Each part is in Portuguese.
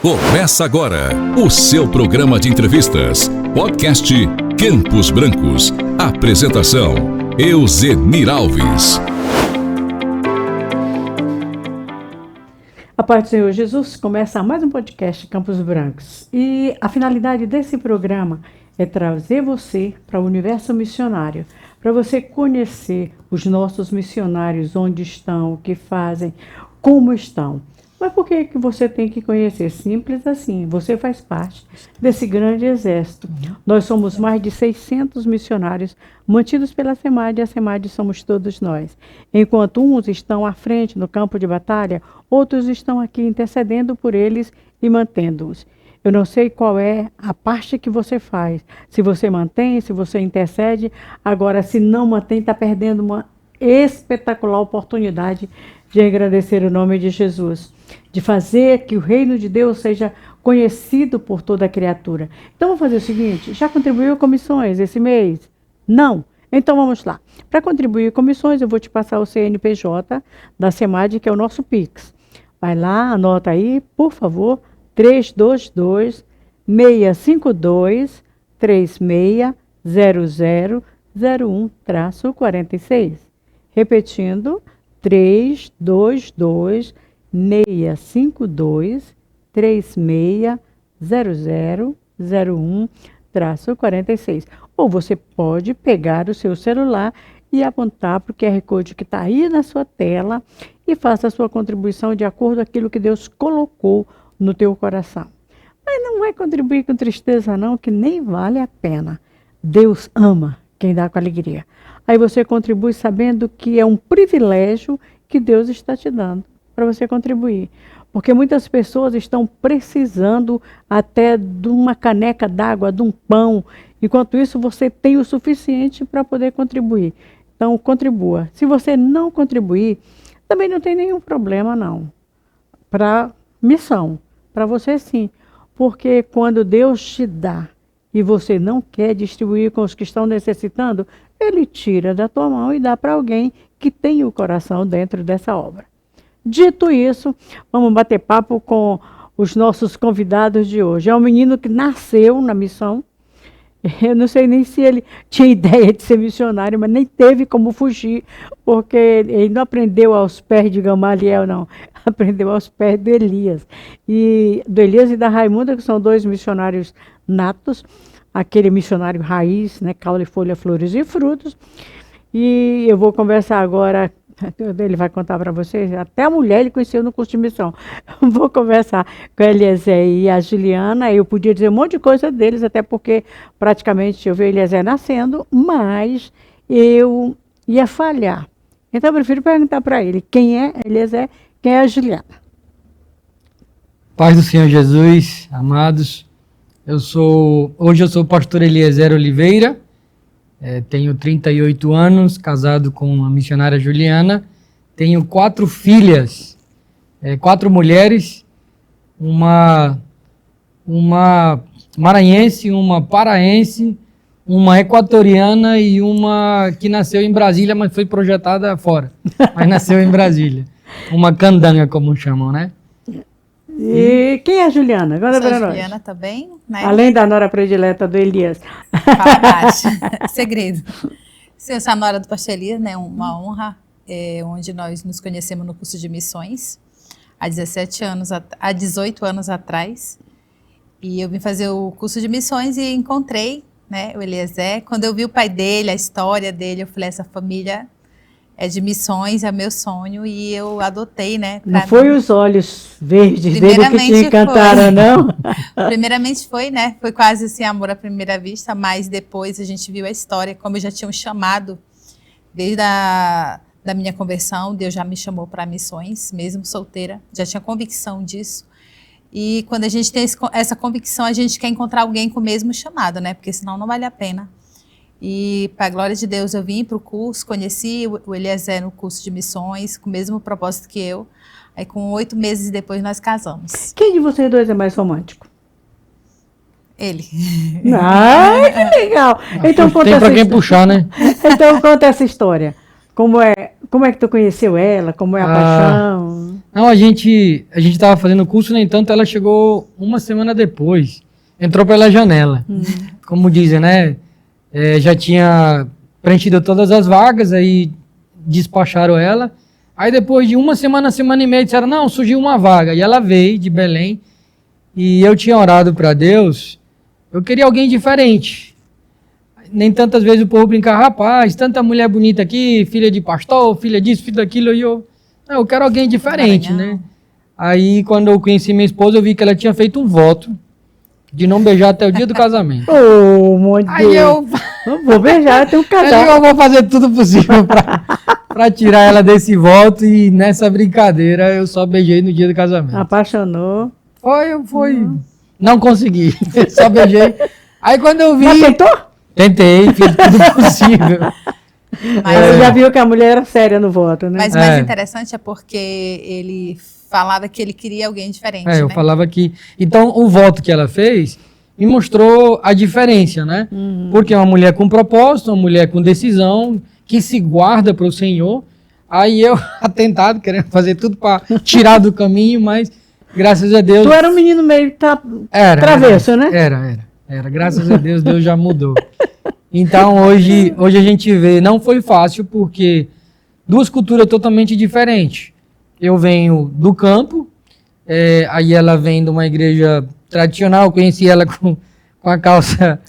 Começa agora o seu programa de entrevistas, podcast Campos Brancos. Apresentação, Euzenir Alves. A paz do Senhor Jesus, começa mais um podcast Campos Brancos. E a finalidade desse programa é trazer você para o universo missionário, para você conhecer os nossos missionários, onde estão, o que fazem, como estão. Mas por que você tem que conhecer? Simples assim, você faz parte desse grande exército. Nós somos mais de 600 missionários mantidos pela SEMAD, e a SEMAD somos todos nós. Enquanto uns estão à frente no campo de batalha, outros estão aqui intercedendo por eles e mantendo-os. Eu não sei qual é a parte que você faz, se você mantém, se você intercede. Agora, se não mantém, está perdendo uma espetacular oportunidade de agradecer o nome de Jesus, de fazer que o reino de Deus seja conhecido por toda a criatura. Então vamos fazer o seguinte, já contribuiu com missões esse mês? Não? Então vamos lá. Para contribuir com missões, eu vou te passar o CNPJ da SEMAD, que é o nosso Pix. Vai lá, anota aí, por favor, 322-652-360001-46. Repetindo, 322-652-360001-46. Ou você pode pegar o seu celular e apontar para o QR Code que está aí na sua tela e faça a sua contribuição de acordo com aquilo que Deus colocou no teu coração. Mas não vai contribuir com tristeza não, que nem vale a pena. Deus ama quem dá com alegria. Aí você contribui sabendo que é um privilégio que Deus está te dando para você contribuir. Porque muitas pessoas estão precisando até de uma caneca d'água, de um pão. Enquanto isso, você tem o suficiente para poder contribuir. Então, contribua. Se você não contribuir, também não tem nenhum problema, não. Para missão. Para você, sim. Porque quando Deus te dá e você não quer distribuir com os que estão necessitando, Ele tira da tua mão e dá para alguém que tem o coração dentro dessa obra. Dito isso, vamos bater papo com os nossos convidados de hoje. É um menino que nasceu na missão. Eu não sei nem se ele tinha ideia de ser missionário, mas nem teve como fugir, porque ele não aprendeu aos pés de Gamaliel, não. Aprendeu aos pés do Elias. Do Elias e da Raimunda, que são dois missionários natos. Aquele missionário raiz, né, caule, folha, flores e frutos. E eu vou conversar agora, ele vai contar para vocês, até a mulher ele conheceu no curso de missão. Vou conversar com a Eliezer e a Juliana, eu podia dizer um monte de coisa deles, até porque praticamente eu vi a Eliezer nascendo, mas eu ia falhar. Então eu prefiro perguntar para ele, quem é a Eliezer, quem é a Juliana? Paz do Senhor Jesus, amados. Hoje eu sou o pastor Eliezer Oliveira, tenho 38 anos, casado com a missionária Juliana, tenho 4 filhas, 4 mulheres, uma maranhense, uma paraense, uma equatoriana e uma que nasceu em Brasília, mas foi projetada fora, mas nasceu em Brasília. Uma candanga, como chamam, né? E quem é a Juliana? Agora para nós. Juliana também, né? Além da nora predileta do Elias. Fala baixo. Segredo. Eu sou a nora do pastor Elias, né? Uma honra, onde nós nos conhecemos no curso de missões há 18 anos atrás. E eu vim fazer o curso de missões e encontrei, né, o Eliezer. Quando eu vi o pai dele, a história dele, eu falei, essa família é de missões, é meu sonho, e eu adotei, né? Não foi os olhos verdes dele que te encantaram, não? Primeiramente foi, né? Foi quase assim, amor à primeira vista, mas depois a gente viu a história, como eu já tinha um chamado, desde da minha conversão, Deus já me chamou para missões, mesmo solteira, já tinha convicção disso. E quando a gente tem essa convicção, a gente quer encontrar alguém com o mesmo chamado, né? Porque senão não vale a pena. E, para a glória de Deus, eu vim para o curso, conheci o Eliezer no curso de missões, com o mesmo propósito que eu. Aí, com 8 meses depois, nós casamos. Quem de vocês dois é mais romântico? Ele. Ah, que legal! Então, conta tem para quem puxar, né? Então, conta essa história. Como é que tu conheceu ela? Como é a paixão? Não, a gente estava fazendo o curso, no entanto, ela chegou uma semana depois. Entrou pela janela. Como dizem, né? Já tinha preenchido todas as vagas, aí despacharam ela. Aí depois de uma semana e meia, disseram, não, surgiu uma vaga. E ela veio de Belém. E eu tinha orado para Deus. Eu queria alguém diferente. Nem tantas vezes o povo brinca, rapaz, tanta mulher bonita aqui, filha de pastor, filha disso, filha daquilo. E eu quero alguém diferente, né? Aí, quando eu conheci minha esposa, eu vi que ela tinha feito um voto de não beijar até o dia do casamento. Aí eu vou beijar, eu tenho um casal. Eu vou fazer tudo possível para tirar ela desse voto, e nessa brincadeira eu só beijei no dia do casamento. Apaixonou. Foi. Não consegui. Só beijei. Aí quando eu vi... Mas tentou? Tentei, fiz tudo possível. Mas você já viu que a mulher era séria no voto, né? Mas o mais interessante é porque ele falava que ele queria alguém diferente, né? Eu falava que... Então, o voto que ela fez me mostrou a diferença, né? Porque é uma mulher com propósito, uma mulher com decisão, que se guarda para o Senhor. Aí eu, atentado, querendo fazer tudo para tirar do caminho, mas graças a Deus... Tu era um menino meio travesso, né? Era. Graças a Deus, Deus já mudou. Então, hoje a gente vê, não foi fácil, porque duas culturas totalmente diferentes. Eu venho do campo, aí ela vem de uma igreja tradicional, eu conheci ela com a calça,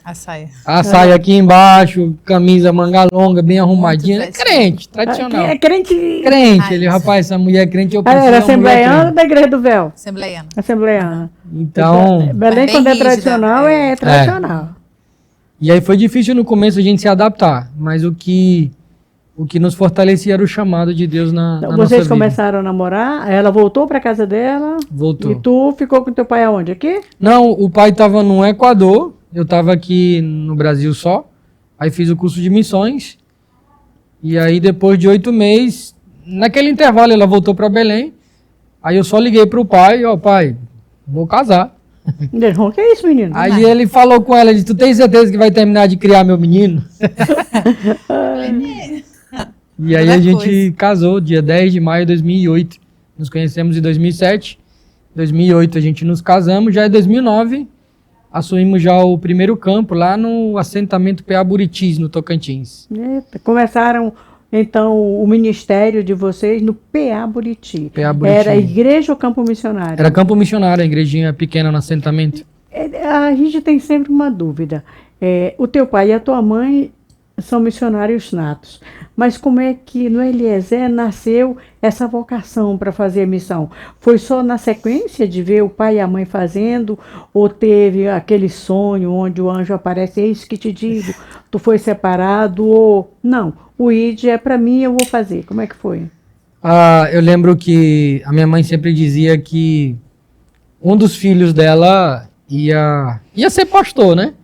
a saia aqui embaixo, camisa manga longa, bem arrumadinha. É crente, tradicional. É crente. Crente. Ele, rapaz, essa mulher é crente, eu preciso. Era assembleiana ou da Igreja do Véu? Assembleiana. Então... Belém, quando é tradicional, é tradicional. E aí foi difícil no começo a gente se adaptar, mas o que nos fortalecia era o chamado de Deus na nossa vida. Vocês começaram a namorar, ela voltou para casa dela? Voltou. E tu ficou com teu pai aonde? Aqui? Não, o pai estava no Equador, eu estava aqui no Brasil só, aí fiz o curso de missões, e aí depois de 8 meses, naquele intervalo ela voltou para Belém, aí eu só liguei para o pai, pai, vou casar. O que é isso, menino? Aí ele falou com ela, disse, tu tem certeza que vai terminar de criar meu menino? E aí a gente casou, dia 10 de maio de 2008. Nos conhecemos em 2007. Em 2008 a gente nos casamos. Já em 2009 assumimos já o primeiro campo lá no assentamento PA Buritis, no Tocantins. Eita, começaram então o ministério de vocês no PA Buriti. Era igreja ou campo missionário? Era campo missionário, a igrejinha pequena no assentamento. A gente tem sempre uma dúvida. O teu pai e a tua mãe são missionários natos. Mas como é que no Eliezer nasceu essa vocação para fazer a missão? Foi só na sequência de ver o pai e a mãe fazendo? Ou teve aquele sonho onde o anjo aparece, eis que te digo, tu foi separado? Ou não, o ID é para mim, eu vou fazer. Como é que foi? Eu lembro que a minha mãe sempre dizia que um dos filhos dela ia ser pastor, né?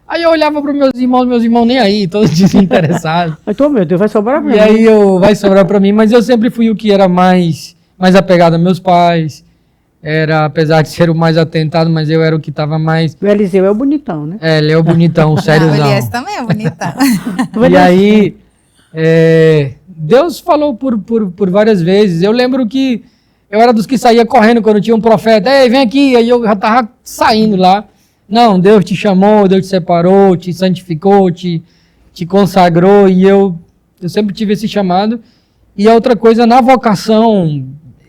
Aí eu olhava para meus irmãos nem aí, todos desinteressados. Então, meu Deus, vai sobrar para mim. E aí vai sobrar para mim, mas eu sempre fui o que era mais apegado a meus pais. Apesar de ser o mais atentado, mas eu era o que estava mais... O Eliseu é o bonitão, né? Ele é o bonitão, o sériozão. O Elias também é bonitão. E aí, Deus falou por várias vezes. Eu lembro que eu era dos que saía correndo quando tinha um profeta. Ei, vem aqui. Aí eu já estava saindo lá. Não, Deus te chamou, Deus te separou, te santificou, te consagrou, e eu sempre tive esse chamado. E a outra coisa, na vocação,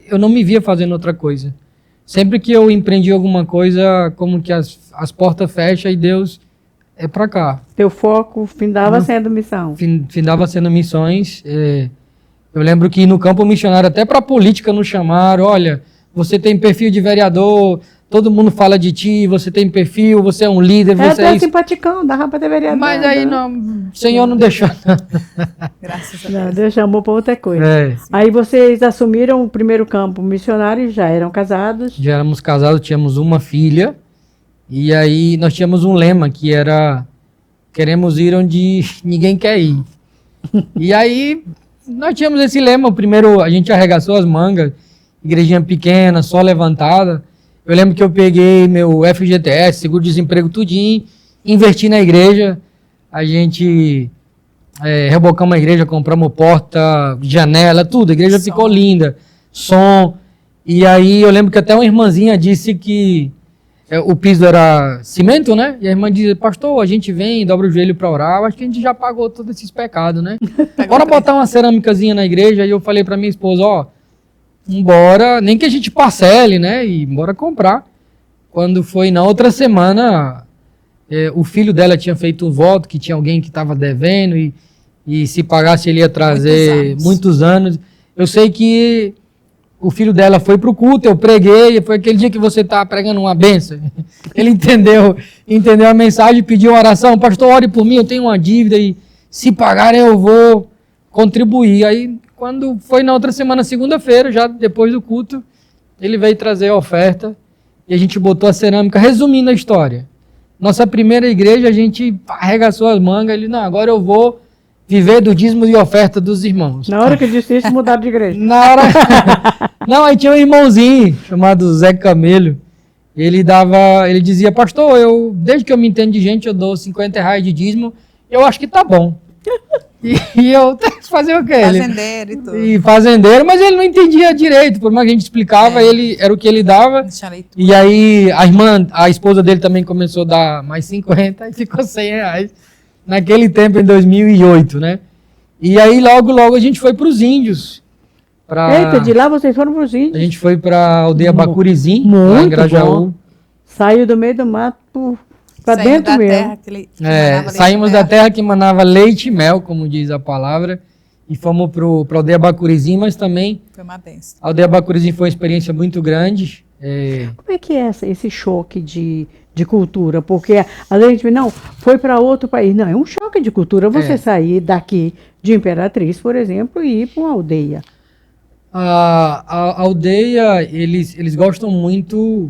eu não me via fazendo outra coisa. Sempre que eu empreendi alguma coisa, como que as portas fecham e Deus é para cá. Teu foco findava sendo missão. Findava sendo missões. Eu lembro que no campo missionário, até para política nos chamaram, olha, você tem perfil de vereador... Todo mundo fala de ti, você tem perfil, você é um líder, você é isso. Simpaticão, dava para ter vereador. Mas aí não, o Senhor não deixou. Graças a Deus. Não, Deus chamou para outra coisa. Aí vocês assumiram o primeiro campo missionário e já eram casados? Já éramos casados, tínhamos uma filha. E aí nós tínhamos um lema que era, queremos ir onde ninguém quer ir. E aí nós tínhamos esse lema, primeiro a gente arregaçou as mangas, igrejinha pequena, só levantada. Eu lembro que eu peguei meu FGTS, seguro-desemprego, tudinho, investi na igreja. A gente rebocamos a igreja, compramos porta, janela, tudo. A igreja ficou linda. Som. E aí eu lembro que até uma irmãzinha disse que o piso era cimento, né? E a irmã dizia, pastor, a gente vem, dobra o joelho para orar, eu acho que a gente já pagou todos esses pecados, né? Bora botar uma cerâmicazinha na igreja. E eu falei para minha esposa, ó, embora, nem que a gente parcele, né? E bora comprar. Quando foi na outra semana, o filho dela tinha feito um voto que tinha alguém que estava devendo e se pagasse ele ia trazer muitos anos. Eu sei que o filho dela foi para o culto, eu preguei, foi aquele dia que você está pregando uma benção. Ele entendeu a mensagem, pediu uma oração, pastor, ore por mim, eu tenho uma dívida e se pagarem eu vou contribuir. Aí, quando foi na outra semana, segunda-feira, já depois do culto, ele veio trazer a oferta e a gente botou a cerâmica. Resumindo a história, nossa primeira igreja, a gente arregaçou as mangas, ele, não, agora eu vou viver do dízimo e oferta dos irmãos. Na hora que disse isso, mudaram de igreja. Na hora... Não, aí tinha um irmãozinho chamado Zé Camelo. Ele dizia, pastor, desde que eu me entendo de gente, eu dou R$50 de dízimo, eu acho que tá bom. E eu fazer o quê? Fazendeiro e tudo. E fazendeiro, mas ele não entendia direito, por mais que a gente explicava, era o que ele dava. E aí a esposa dele também começou a dar mais 50 e ficou R$100. Naquele tempo, em 2008, né? E aí, logo a gente foi para os índios. Eita, de lá vocês foram para os índios? A gente foi para a aldeia Bacurizim, lá em Grajaú. Saiu do meio do mato para dentro mesmo. Saímos da terra que manava leite e mel, como diz a palavra, e fomos para a aldeia Bacurizim, mas também foi uma benção. A aldeia Bacurizim foi uma experiência muito grande. Como é que é esse choque de cultura? Porque a gente não foi para outro país. Não, é um choque de cultura você sair daqui de Imperatriz, por exemplo, e ir para uma aldeia. A aldeia, eles gostam muito,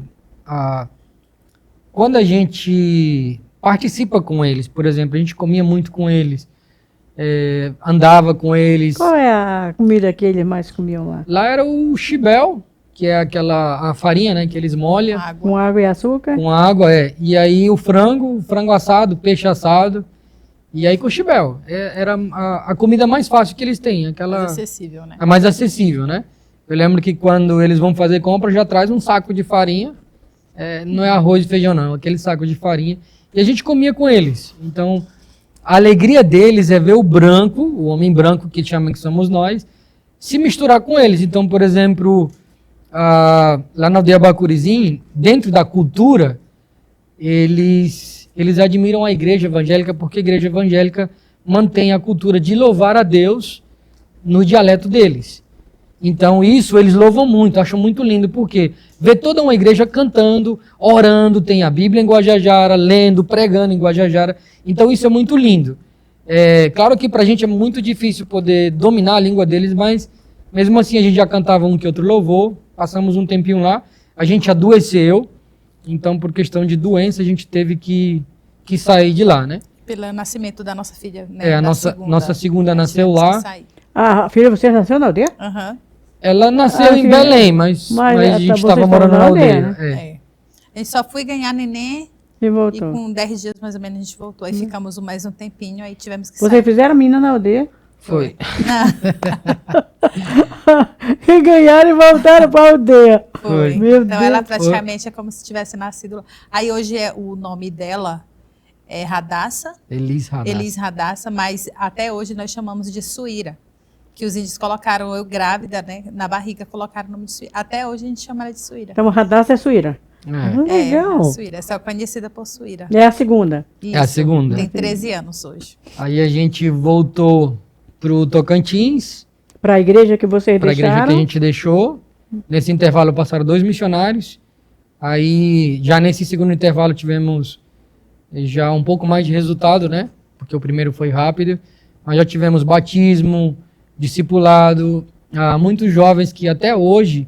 quando a gente participa com eles, por exemplo, a gente comia muito com eles, andava com eles. Qual é a comida que eles mais comiam lá? Lá era o chibel, que é a farinha, né, que eles molham. Com água e açúcar? Com água, E aí o frango assado, peixe assado. E aí com o chibel. Era a comida mais fácil que eles têm. Mais acessível, né? A mais acessível, né? Eu lembro que quando eles vão fazer compra, já traz um saco de farinha. Não é arroz e feijão, não. Aquele saco de farinha. E a gente comia com eles. Então, a alegria deles é ver o branco, o homem branco que chama que somos nós, se misturar com eles. Então, por exemplo, lá na aldeia Bacurizim, dentro da cultura, eles admiram a igreja evangélica porque a igreja evangélica mantém a cultura de louvar a Deus no dialeto deles. Então isso eles louvam muito, acham muito lindo, porque vê toda uma igreja cantando, orando, tem a Bíblia em Guajajara, lendo, pregando em Guajajara. Então isso é muito lindo. Claro que pra gente é muito difícil poder dominar a língua deles, mas mesmo assim a gente já cantava um que outro louvor, passamos um tempinho lá, a gente adoeceu. Então, por questão de doença, a gente teve que sair de lá, né? Pelo nascimento da nossa filha, né? A nossa segunda nasceu lá. A filha, você nasceu na aldeia? Aham. Ela nasceu em Belém, mas a gente estava morando na aldeia. A gente só foi ganhar neném e voltou. E com 10 dias, mais ou menos, a gente voltou. Aí ficamos mais um tempinho, aí tivemos que sair. Vocês fizeram a menina na aldeia? Foi. E ganharam e voltaram para a aldeia. Foi. Meu então Deus. Ela praticamente é como se tivesse nascido lá. Aí hoje o nome dela é Radassa. Elis Radassa, mas até hoje nós chamamos de Suíra. Que os índios colocaram, eu grávida, né? Na barriga colocaram o nome de Suíra. Até hoje a gente chama ela de Suíra. Então Radassa é Suíra. Legal. Suíra, é só conhecida por Suíra. É a segunda. Isso, é a segunda. Tem 13 anos hoje. Aí a gente voltou pro Tocantins. Para a igreja que vocês deixaram? Para a igreja que a gente deixou. Nesse intervalo passaram 2 missionários. Aí, já nesse segundo intervalo, tivemos já um pouco mais de resultado, né? Porque o primeiro foi rápido. Mas já tivemos batismo, discipulado. Muitos jovens que até hoje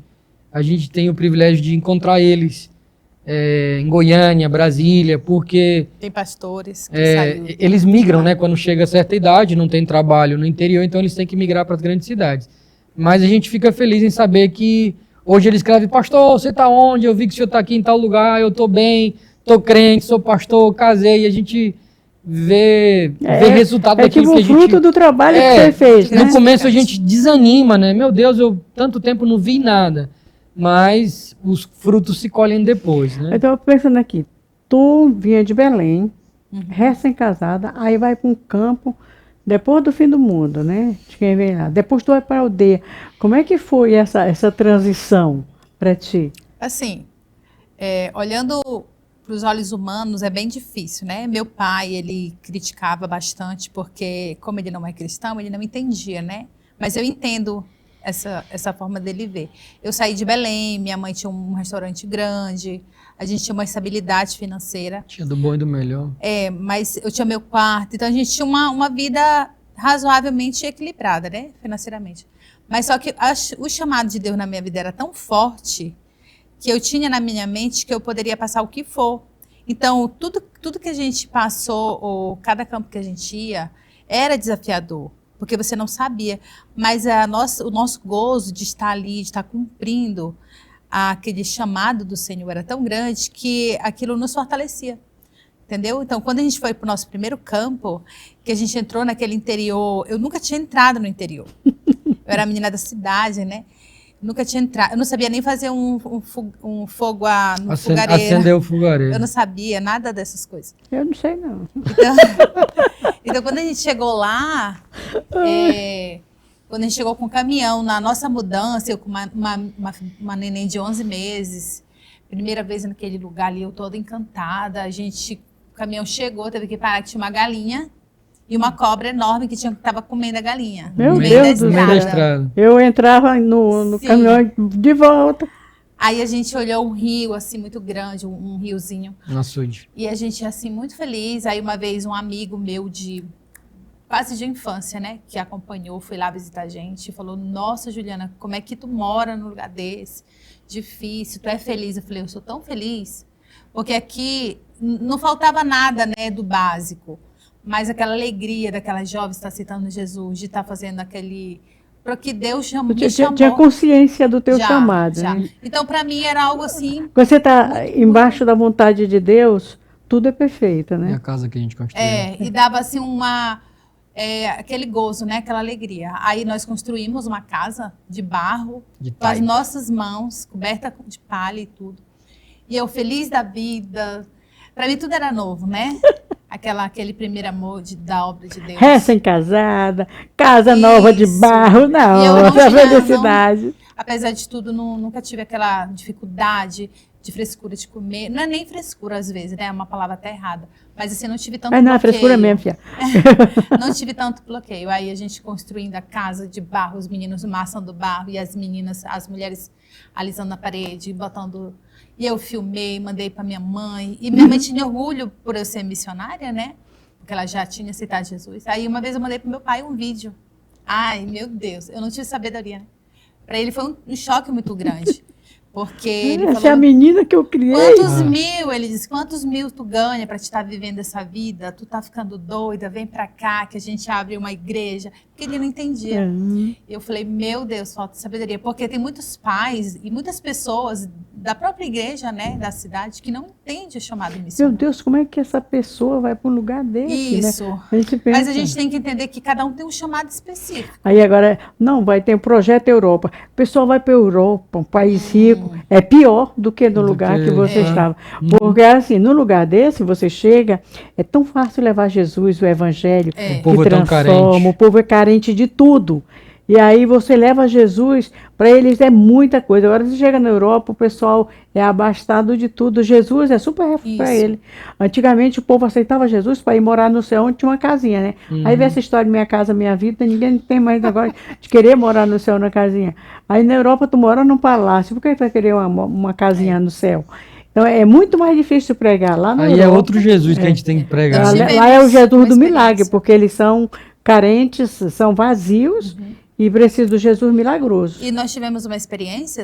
a gente tem o privilégio de encontrar eles em Goiânia, Brasília, porque... Tem pastores que eles migram, né? Quando chega a certa idade, não tem trabalho no interior, então eles têm que migrar para as grandes cidades. Mas a gente fica feliz em saber que hoje eles escrevem, pastor, você está onde? Eu vi que o senhor está aqui em tal lugar, eu estou bem, estou crente, sou pastor, casei, e a gente vê resultado daquilo que a gente... É tipo o fruto do trabalho que você fez, né? No começo a gente desanima, né? Meu Deus, eu tanto tempo não vi nada. mas os frutos se colhem depois, né? Eu estava pensando aqui, tu vinha de Belém, recém-casada, aí vai para um campo, depois do fim do mundo, né? De quem vem lá. Depois tu vai para a aldeia. Como é que foi essa transição para ti? Assim, olhando para os olhos humanos é bem difícil, né? Meu pai, ele criticava bastante porque, como ele não é cristão, ele não entendia, né? Mas eu entendo essa forma dele ver. Eu saí de Belém, minha mãe tinha um restaurante grande, a gente tinha uma estabilidade financeira. Tinha do bom e do melhor. Mas eu tinha meu quarto, então a gente tinha uma vida razoavelmente equilibrada, né? Financeiramente. Mas só que o chamado de Deus na minha vida era tão forte que eu tinha na minha mente que eu poderia passar o que for. Então, tudo que a gente passou, ou cada campo que a gente ia, era desafiador, porque você não sabia. Mas o nosso gozo de estar ali, de estar cumprindo aquele chamado do Senhor era tão grande que aquilo nos fortalecia. Entendeu? Então, quando a gente foi para o nosso primeiro campo, que a gente entrou naquele interior, eu nunca tinha entrado no interior. Eu era menina da cidade, né? Nunca tinha entrado, eu não sabia nem fazer um fogo no fogareiro. Acender o fogareiro. Eu não sabia nada dessas coisas. Eu não sei, não. Então quando a gente chegou lá, quando a gente chegou com o caminhão, na nossa mudança, eu com uma neném de 11 meses, primeira vez naquele lugar ali, eu toda encantada, o caminhão chegou, teve que parar, que tinha uma galinha, e uma cobra enorme que estava comendo a galinha. Meu no Deus meio do da céu. estrada. Eu entrava no Sim. caminhão de volta. Aí a gente olhou um rio, assim, muito grande, um riozinho. Um açude. E a gente, assim, muito feliz. Aí uma vez um amigo meu quase de infância, né, que acompanhou, foi lá visitar a gente e falou, nossa, Juliana, como é que tu mora num lugar desse? Difícil, tu é feliz? Eu falei, eu sou tão feliz, porque aqui não faltava nada, né, do básico. Mas aquela alegria daquelas jovens estar citando Jesus, de estar fazendo para que Deus me chamou. Tinha consciência do teu Já. chamado. Né? Então, para mim, era algo assim... Quando você está embaixo da vontade de Deus, tudo é perfeito, É né? a casa que a gente construiu. E dava assim aquele gozo, né? Aquela alegria. Aí nós construímos uma casa de barro, com as nossas mãos, coberta de palha e tudo. E eu feliz da vida. Para mim tudo era novo, né? Aquele primeiro amor da obra de Deus. Recém-casada, casa nova de barro, essa felicidade. Apesar de tudo, nunca tive aquela dificuldade de frescura de comer. Não é nem frescura às vezes, né? É uma palavra até errada. Mas assim, não tive tanto bloqueio. Não, é frescura mesmo, filha. Não tive tanto bloqueio. Aí a gente construindo a casa de barro, os meninos amassando barro e as mulheres alisando na parede, botando... E eu filmei, mandei para minha mãe. E minha mãe tinha orgulho por eu ser missionária, né? Porque ela já tinha aceitado Jesus. Aí uma vez eu mandei para meu pai um vídeo. Ai, meu Deus, eu não tive sabedoria, né? Para ele foi um choque muito grande. Porque ele Essa falou, é a menina que eu criei. quantos mil, ele disse, quantos mil tu ganha para te estar vivendo essa vida? Tu tá ficando doida, vem para cá que a gente abre uma igreja. Porque ele não entendia. Eu falei, meu Deus, falta sabedoria. Porque tem muitos pais e muitas pessoas da própria igreja, né, da cidade, que não entendem o chamado missionário. Meu Deus, como é que essa pessoa vai para um lugar desse? Isso. Né? A gente pensa... Mas a gente tem que entender que cada um tem um chamado específico. Aí agora, não, vai ter um projeto Europa. O pessoal vai para a Europa, um país rico. É pior do que no lugar que você estava. Porque assim, no lugar desse, você chega, é tão fácil levar Jesus, o evangelho, O povo que é tão transforma, carente. o povo é carente de tudo. E aí você leva Jesus, para eles é muita coisa. Agora você chega na Europa, o pessoal é abastado de tudo. Jesus é super para ele. Antigamente o povo aceitava Jesus para ir morar no céu, onde tinha uma casinha, né? Aí vem essa história de Minha Casa Minha Vida, ninguém tem mais negócio de querer morar no céu na casinha. Aí na Europa tu mora num palácio, por que tu vai querer uma casinha no céu? Então é muito mais difícil pregar lá na Aí Europa. é outro Jesus que a gente tem que pregar. Lá é o Jesus do milagre, porque eles são carentes, são vazios e precisam do Jesus milagroso. E nós tivemos uma experiência,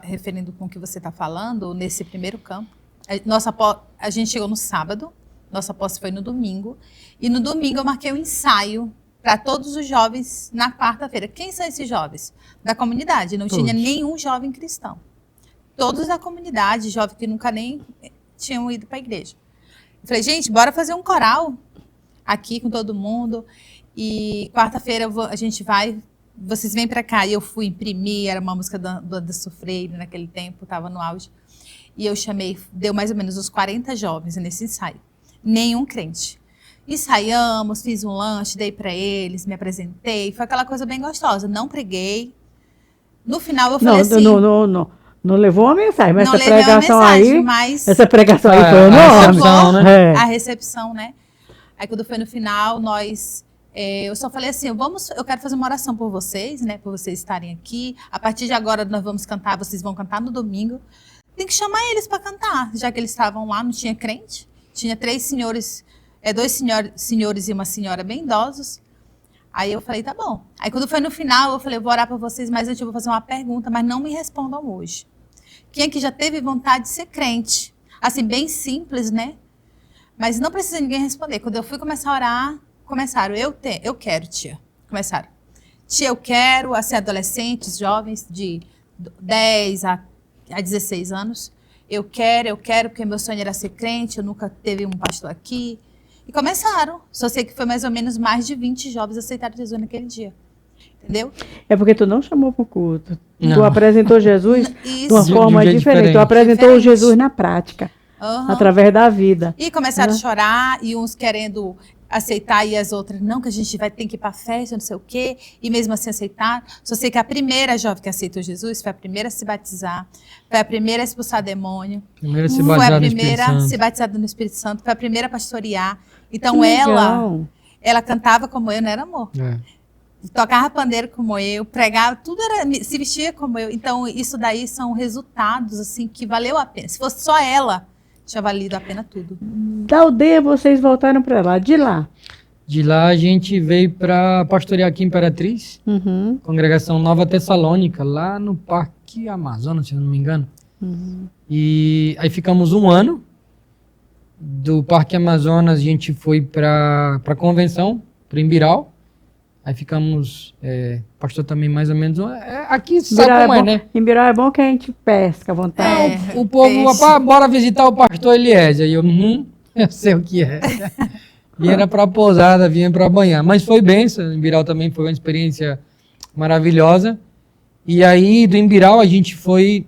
referindo com o que você está falando, nesse primeiro campo. A gente chegou no sábado, nossa posse foi no domingo, e no domingo eu marquei um ensaio para todos os jovens na quarta-feira. Quem são esses jovens? Da comunidade, não tinha nenhum jovem cristão. Todos da comunidade, jovens que nunca nem tinham ido para a igreja. Eu falei, gente, bora fazer um coral aqui com todo mundo. E quarta-feira a gente vai vocês vêm para cá. E eu fui imprimir, era uma música do Anderson Freire naquele tempo, estava no auge. E eu chamei, deu mais ou menos uns 40 jovens nesse ensaio. Nenhum crente. Ensaiamos, fiz um lanche, dei para eles, me apresentei. Foi aquela coisa bem gostosa. Não preguei. No final eu falei assim... Não levou uma mensagem, mas não essa levei uma pregação mensagem, aí... mas Essa pregação aí foi a enorme. recepção, né? a recepção, né? Aí quando foi no final, eu só falei assim, eu quero fazer uma oração por vocês, né? Por vocês estarem aqui. A partir de agora nós vamos cantar, vocês vão cantar no domingo. Tem que chamar eles para cantar, já que eles estavam lá, não tinha crente. Tinha 3 senhores, 2 senhores e uma senhora bem idosos. Aí eu falei, tá bom. Aí quando foi no final, eu falei, eu vou orar por vocês, mas eu vou fazer uma pergunta, mas não me respondam hoje. Quem aqui já teve vontade de ser crente? Assim, bem simples, né? Mas não precisa ninguém responder. Quando eu fui começar a orar, começaram, eu quero, tia. Começaram. Tia, eu quero, assim, adolescentes, jovens de 10 a 16 anos. Eu quero, porque meu sonho era ser crente, eu nunca teve um pastor aqui. E começaram. Só sei que foi mais ou menos mais de 20 jovens aceitaram Jesus naquele dia. Entendeu? É porque tu não chamou para o culto. Não. Tu apresentou Jesus Isso. de uma De um forma jeito diferente. Tu diferente. apresentou Diferente. Jesus na prática, através da vida. E começaram a chorar, e uns querendo aceitar, e as outras, não, que a gente tem que ir para a festa, não sei o quê, e mesmo assim aceitar. Só sei que a primeira jovem que aceitou Jesus foi a primeira a se batizar, foi a primeira a expulsar demônio, Primeiro se foi batizar a no Espírito primeira a Santo. ser batizada no Espírito Santo, foi a primeira a pastorear. Então Que legal. ela cantava como eu, não era amor? É. Tocava pandeiro como eu, pregava, se vestia como eu. Então, isso daí são resultados, assim, que valeu a pena. Se fosse só ela, tinha valido a pena tudo. Da aldeia vocês voltaram para lá, de lá. De lá a gente veio para pastorear aqui em Imperatriz, Uhum. congregação Nova Tessalônica, lá no Parque Amazonas, se eu não me engano. E aí ficamos um ano. Do Parque Amazonas a gente foi para a convenção, para Imbirau. Aí ficamos, pastor também mais ou menos, aqui você sabe como é, né? Em Birau é bom que a gente pesca à vontade. O povo, peixe. rapaz, bora visitar o pastor Eliezer. E eu sei o que é. Vinha para pousada, vinha para banhar. Mas foi bênção, Imbirau também foi uma experiência maravilhosa. E aí, do Imbirau, a gente foi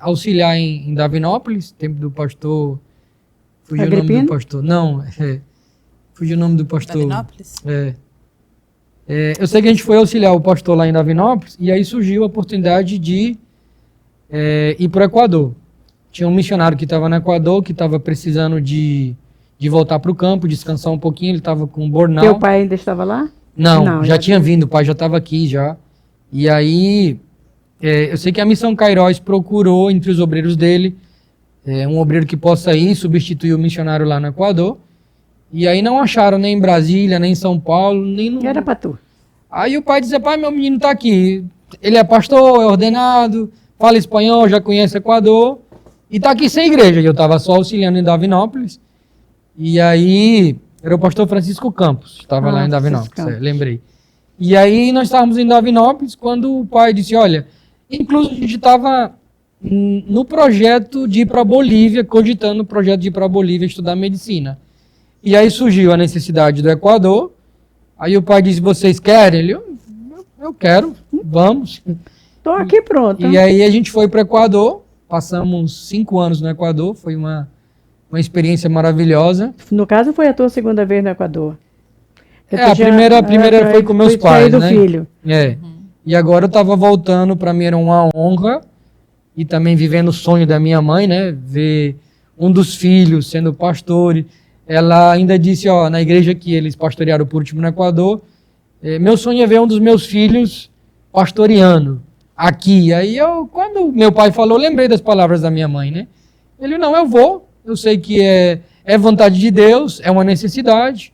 auxiliar em Davinópolis, tempo do pastor... Fugiu o nome Agripino? do pastor. Não, fugiu o nome do pastor. Davinópolis? Eu sei que a gente foi auxiliar o pastor lá em Davinópolis, e aí surgiu a oportunidade de ir para o Equador. Tinha um missionário que estava no Equador, que estava precisando de voltar para o campo, descansar um pouquinho, ele estava com burnout. Teu pai ainda estava lá? Não, Não, já já tinha vindo, o pai já estava aqui já. E aí, eu sei que a Missão Cairós procurou entre os obreiros dele, um obreiro que possa ir substituir o missionário lá no Equador. E aí não acharam nem em Brasília, nem em São Paulo, nem no... Era para tu. Aí o pai dizia, pai, meu menino está aqui. Ele é pastor, é ordenado, fala espanhol, já conhece Equador, e está aqui sem igreja. E eu estava só auxiliando em Davinópolis. E aí, era o pastor Francisco Campos, estava lá em Davinópolis, lembrei. E aí nós estávamos em Davinópolis, quando o pai disse, olha, inclusive a gente estava no projeto de ir para a Bolívia, cogitando o projeto de ir para a Bolívia estudar medicina. E aí surgiu a necessidade do Equador. Aí o pai disse, vocês querem? Ele, eu quero, vamos. Estou aqui pronto. E aí a gente foi para o Equador, passamos 5 anos no Equador, foi uma experiência maravilhosa. No caso, foi a tua segunda vez no Equador. A primeira foi com meus pais, do né? filho. E agora eu estava voltando, para mim era uma honra, e também vivendo o sonho da minha mãe, né? Ver um dos filhos sendo pastor. Ela ainda disse, na igreja que eles pastorearam por último no Equador, meu sonho é ver um dos meus filhos pastoreando aqui. Aí quando meu pai falou, eu lembrei das palavras da minha mãe, né? Ele, não, eu vou, eu sei que é vontade de Deus, é uma necessidade,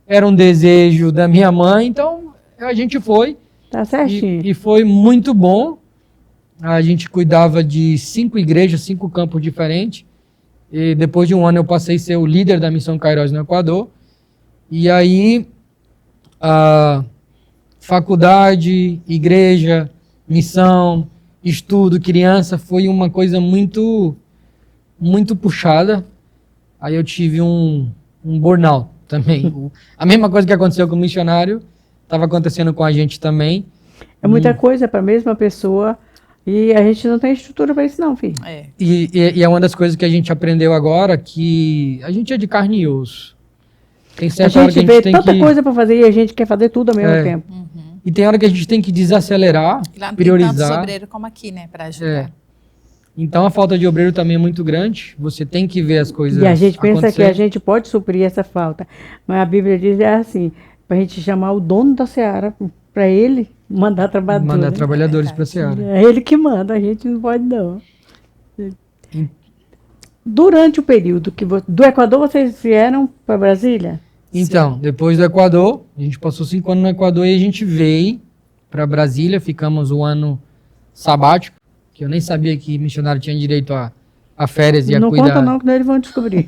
era um desejo da minha mãe, então a gente foi. Tá certinho. E foi muito bom. A gente cuidava de 5 igrejas, 5 campos diferentes. E depois de um ano eu passei a ser o líder da Missão Cairós no Equador. E aí, a faculdade, igreja, missão, estudo, criança, foi uma coisa muito, muito puxada. Aí eu tive um burnout também. A mesma coisa que aconteceu com o missionário, estava acontecendo com a gente também. É muita coisa para a mesma pessoa e a gente não tem estrutura para isso não, filho. É. E é uma das coisas que a gente aprendeu agora, que a gente é de carne e osso. Tem A certa hora que gente a gente vê tem tanta que... coisa para fazer e a gente quer fazer tudo ao mesmo É. tempo. E tem hora que a gente tem que desacelerar, E lá não tem tanto priorizar. sobreiro como aqui, né, para ajudar. É. Então a falta de obreiro também é muito grande. Você tem que ver as coisas E a gente pensa que acontecer. a gente pode suprir essa falta. Mas a Bíblia diz assim, para a gente chamar o dono da seara, para ele mandar trabalhadores. Mandar trabalhadores para a verdade. seara. É ele que manda, a gente não pode não. Durante o período do Equador, vocês vieram para Brasília? Então, depois do Equador, a gente passou 5 anos no Equador e a gente veio para Brasília, ficamos um ano sabático, que eu nem sabia que missionário tinha direito a férias e a Não cuidar. conta não, que eles vão descobrir.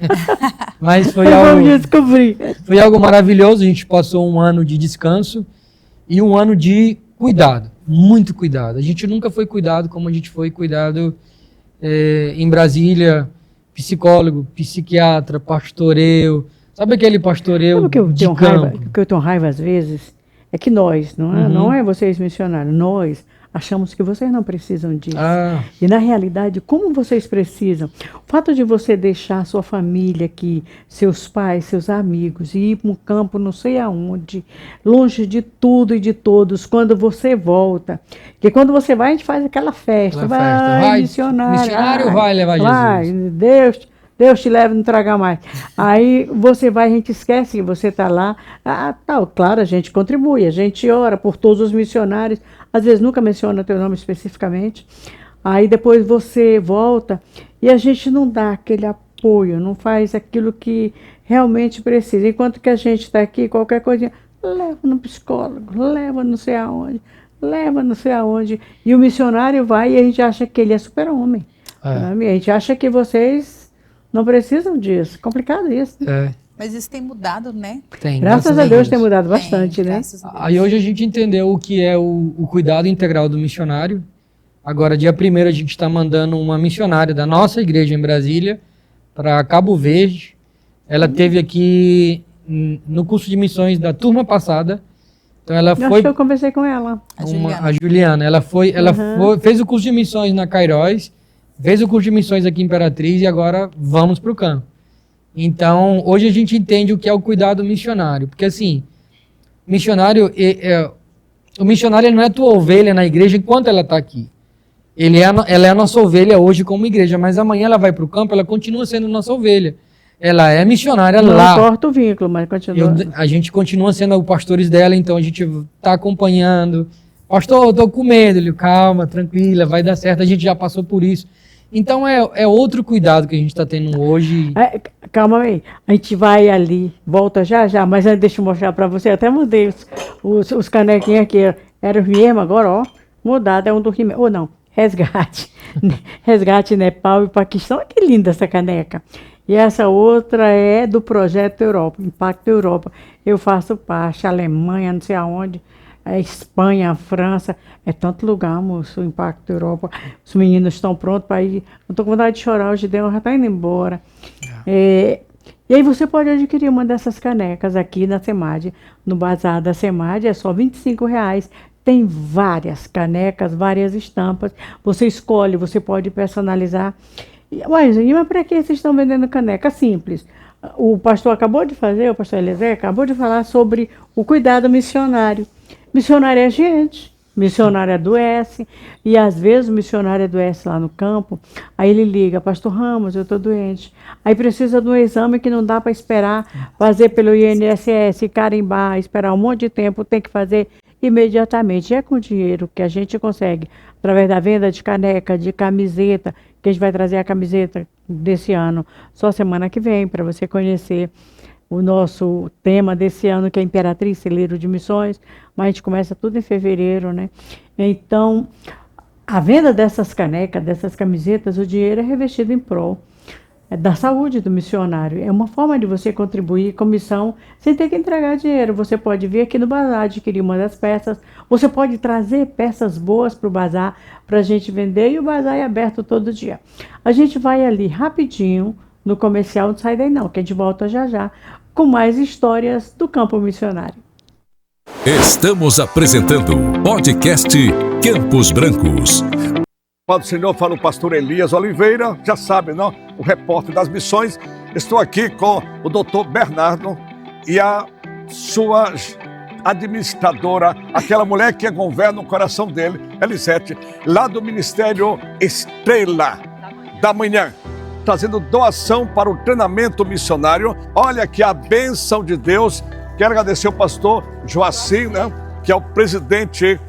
Mas foi Eles vão algo, descobrir. foi algo maravilhoso, a gente passou um ano de descanso e um ano de cuidado, muito cuidado. A gente nunca foi cuidado como a gente foi cuidado em Brasília, psicólogo, psiquiatra, pastoreio. Sabe aquele pastoreio Sabe o que eu de tenho campo? raiva? O que eu tenho raiva às vezes é que nós, não é vocês missionários, nós achamos que vocês não precisam disso. Ah, E na realidade, como vocês precisam? O fato de você deixar sua família aqui, seus pais, seus amigos, e ir para um campo não sei aonde, longe de tudo e de todos, quando você volta. Porque quando você vai, a gente faz aquela festa. Aquela festa. Vai, missionário vai levar Jesus. Deus te leva e não traga mais. Aí você vai, a gente esquece que você está lá. Claro, a gente contribui, a gente ora por todos os missionários. Às vezes nunca menciona teu nome especificamente. Aí depois você volta e a gente não dá aquele apoio, não faz aquilo que realmente precisa. Enquanto que a gente está aqui, qualquer coisinha, leva no psicólogo, leva não sei aonde, leva não sei aonde. E o missionário vai e a gente acha que ele é super-homem. Sabe? A gente acha que vocês não precisam disso. Complicado isso. Né? Mas isso tem mudado, né? Tem. Graças a Deus tem mudado bastante, né? Graças a Deus. Aí hoje a gente entendeu o que é o cuidado integral do missionário. Agora, dia 1º, a gente está mandando uma missionária da nossa igreja em Brasília para Cabo Verde. Ela teve aqui no curso de missões da turma passada. Então ela Eu acho foi que eu conversei com ela. a Juliana. Ela fez o curso de missões na Cairóis, fez o curso de missões aqui em Imperatriz e agora vamos para o campo. Então, hoje a gente entende o que é o cuidado missionário. Porque assim, o missionário ele não é tua ovelha na igreja enquanto ela está aqui. Ela é a nossa ovelha hoje como igreja, mas amanhã ela vai para o campo, ela continua sendo nossa ovelha. Ela é missionária lá. Não corta o vínculo, mas continua. A gente continua sendo os pastores dela, então a gente está acompanhando. Pastor, eu estou com medo. Ele, calma, tranquila, vai dar certo, a gente já passou por isso. Então é outro cuidado que a gente está tendo hoje. Calma aí, a gente vai ali, volta já, mas antes deixa eu mostrar para você, até mudei os canequinhos aqui, era o mesmo, agora ó, mudado, é um do He-Man, ou não, Resgate, Resgate Nepal e Paquistão, que linda essa caneca. E essa outra é do Projeto Europa, Impacto Europa, eu faço parte, Alemanha, não sei aonde, Espanha, França, é tanto lugar, moço, o Impacto Europa. Os meninos estão prontos para ir. Eu estou com vontade de chorar, o Gideon já está indo embora. E aí você pode adquirir uma dessas canecas aqui na SEMAD, no bazar da SEMAD, é só R$25. Tem várias canecas, várias estampas. Você escolhe, você pode personalizar. Mas para que vocês estão vendendo caneca? Simples. O pastor acabou de fazer, o pastor Eliezer acabou de falar sobre o cuidado missionário. Missionário é gente, missionário adoece, e às vezes o missionário adoece lá no campo, aí ele liga, pastor Ramos, eu estou doente, aí precisa de um exame que não dá para esperar, fazer pelo INSS, carimbar, esperar um monte de tempo, tem que fazer imediatamente. É com o dinheiro que a gente consegue, através da venda de caneca, de camiseta, que a gente vai trazer a camiseta desse ano, só semana que vem, para você conhecer o nosso tema desse ano, que é Imperatriz, Celeiro de Missões, mas a gente começa tudo em fevereiro, né? Então, a venda dessas canecas, dessas camisetas, o dinheiro é revestido em prol da saúde do missionário. É uma forma de você contribuir com missão sem ter que entregar dinheiro. Você pode vir aqui no bazar, adquirir uma das peças, você pode trazer peças boas para o bazar, para a gente vender, e o bazar é aberto todo dia. A gente vai ali rapidinho, no comercial, não sai daí não, que a gente volta já com mais histórias do campo missionário. Estamos apresentando o podcast Campos Brancos. Paz do Senhor, fala o pastor Elias Oliveira, já sabe, não? O repórter das missões. Estou aqui com o doutor Bernardo e a sua administradora, aquela mulher que governa o coração dele, Elisete, lá do Ministério Estrela da Manhã, trazendo doação para o treinamento missionário. Olha aqui a bênção de Deus. Quero agradecer ao pastor Joacim, né, que é o presidente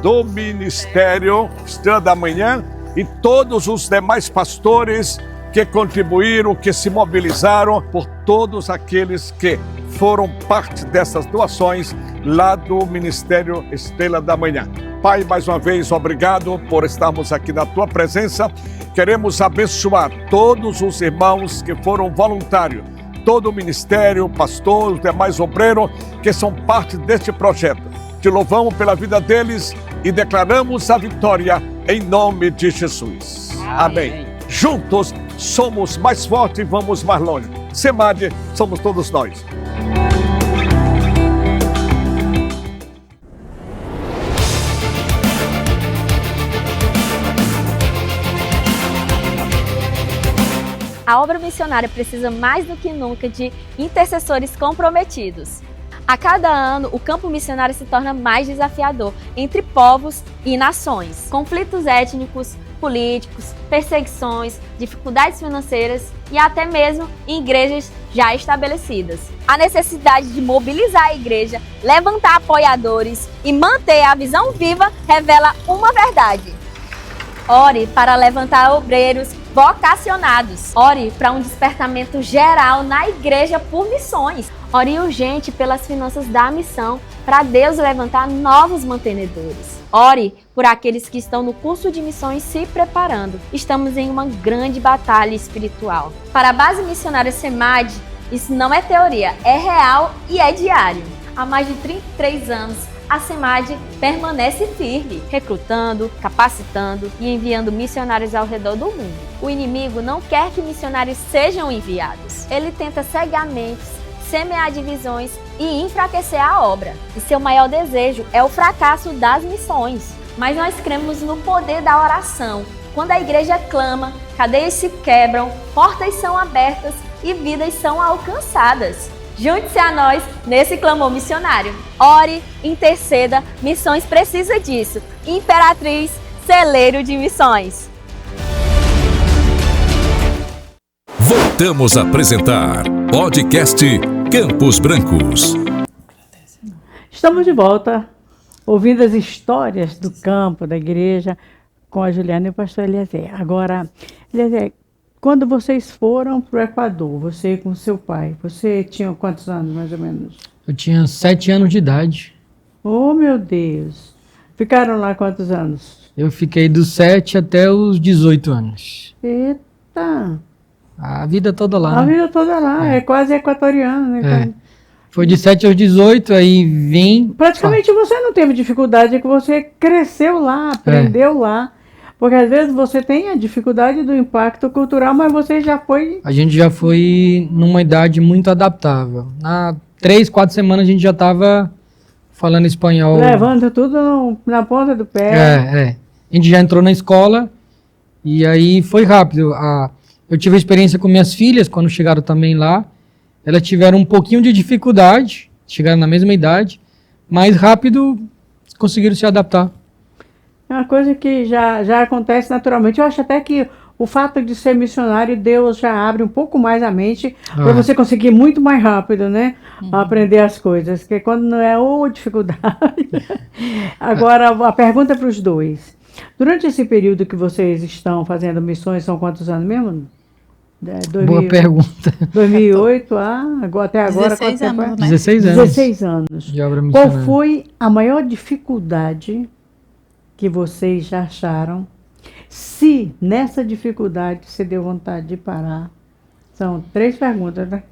do Ministério Estrela da Manhã, e todos os demais pastores que contribuíram, que se mobilizaram, por todos aqueles que foram parte dessas doações lá do Ministério Estrela da Manhã. Pai, mais uma vez, obrigado por estarmos aqui na tua presença. Queremos abençoar todos os irmãos que foram voluntários, todo o ministério, pastor, os demais obreiros que são parte deste projeto. Te louvamos pela vida deles e declaramos a vitória em nome de Jesus. Amém. Juntos somos mais fortes e vamos mais longe. SEMAD, somos todos nós. A obra missionária precisa mais do que nunca de intercessores comprometidos. A cada ano, o campo missionário se torna mais desafiador entre povos e nações. Conflitos étnicos, políticos, perseguições, dificuldades financeiras e até mesmo em igrejas já estabelecidas. A necessidade de mobilizar a igreja, levantar apoiadores e manter a visão viva revela uma verdade. Ore para levantar obreiros vocacionados. Ore para um despertamento geral na igreja por missões. Ore urgente pelas finanças da missão para Deus levantar novos mantenedores. Ore por aqueles que estão no curso de missões se preparando. Estamos em uma grande batalha espiritual. Para a base missionária SEMAD, isso não é teoria, é real e é diário. Há mais de 33 anos, a SEMAD permanece firme, recrutando, capacitando e enviando missionários ao redor do mundo. O inimigo não quer que missionários sejam enviados. Ele tenta cegamente semear divisões e enfraquecer a obra. E seu maior desejo é o fracasso das missões. Mas nós cremos no poder da oração. Quando a igreja clama, cadeias se quebram, portas são abertas e vidas são alcançadas. Junte-se a nós nesse clamor missionário. Ore, interceda, Missões precisa disso. Imperatriz, celeiro de missões. Voltamos a apresentar podcast Campos Brancos. Estamos de volta, ouvindo as histórias do campo, da igreja, com a Juliana e o pastor Eliezer. Agora, Eliezer, quando vocês foram para o Equador, você com seu pai, você tinha quantos anos, mais ou menos? Eu tinha 7 anos de idade. Oh, meu Deus! Ficaram lá quantos anos? Eu fiquei dos 7 até os 18 anos. Eita! A vida toda lá. A vida toda lá, é quase equatoriano, né? Foi de 7 aos 18, aí vim... Praticamente você não teve dificuldade, é que você cresceu lá, aprendeu lá. Porque às vezes você tem a dificuldade do impacto cultural, mas você já foi... A gente já foi numa idade muito adaptável. Na 3, 4 semanas a gente já estava falando espanhol. Levando tudo na ponta do pé. A gente já entrou na escola e aí foi rápido. Eu tive a experiência com minhas filhas, quando chegaram também lá. Elas tiveram um pouquinho de dificuldade, chegaram na mesma idade, mas rápido conseguiram se adaptar. É uma coisa que já acontece naturalmente. Eu acho até que o fato de ser missionário, Deus já abre um pouco mais a mente para você conseguir muito mais rápido, né? Aprender as coisas, porque quando não é dificuldade. Agora, a pergunta para os dois. Durante esse período que vocês estão fazendo missões, são quantos anos mesmo? Boa pergunta. 2008 até agora. 16 anos, né? 16 anos. 16 anos. De obra missionária. Qual foi a maior dificuldade que vocês já acharam? Se nessa dificuldade você deu vontade de parar? São 3 perguntas, né?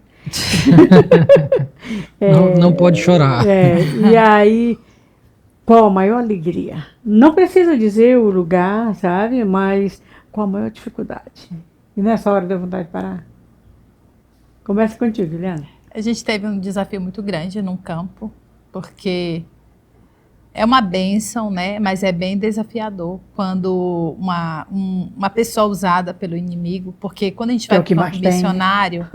Não pode chorar. E aí, qual a maior alegria? Não precisa dizer o lugar, sabe? Mas qual a maior dificuldade? E nessa hora deu vontade de parar? Começa contigo, Juliana. A gente teve um desafio muito grande num campo, porque É uma bênção, né? Mas é bem desafiador quando uma pessoa usada pelo inimigo, porque quando a gente vai para o campo missionário,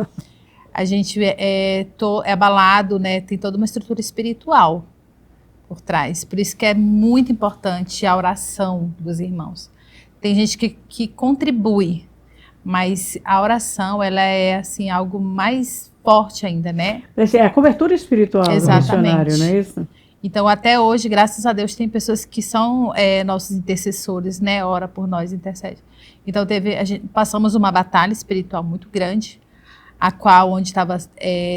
a gente é abalado, né? Tem toda uma estrutura espiritual por trás. Por isso que é muito importante a oração dos irmãos. Tem gente que contribui, mas a oração, ela é assim, algo mais forte ainda, né? É a cobertura espiritual do missionário, não é isso? Então, até hoje, graças a Deus, tem pessoas que são nossos intercessores, né? Ora por nós, intercede. Então, passamos uma batalha espiritual muito grande, a qual onde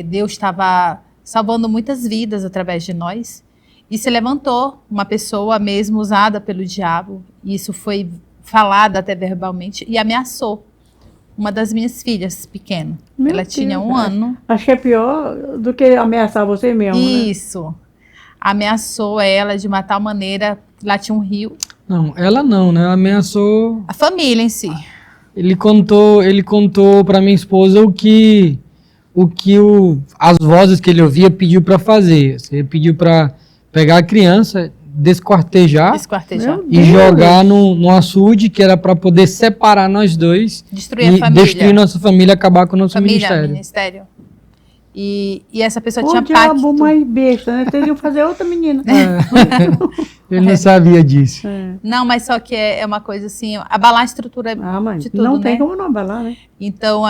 Deus estava salvando muitas vidas através de nós. E se levantou uma pessoa mesmo usada pelo diabo, e isso foi falado até verbalmente, e ameaçou uma das minhas filhas, pequena. Ela tinha 1 ano. Acho que é pior do que ameaçar você mesmo, Isso. Né? Ameaçou ela de uma tal maneira, lá tinha um rio. Não, ela não, né? Ameaçou... A família em si. Ele contou para minha esposa as vozes que ele ouvia pediu para fazer. Ele pediu para pegar a criança, desquartejar e jogar no açude, que era para poder separar nós dois. Destruir a família. Destruir nossa família, acabar com o nosso ministério. E essa pessoa tinha pacto. O diabo mais besta, né? Teriam que fazer outra menina. Ele não sabia disso. Não, mas só que é uma coisa assim, abalar a estrutura de tudo, não tem né? como não abalar, né? Então,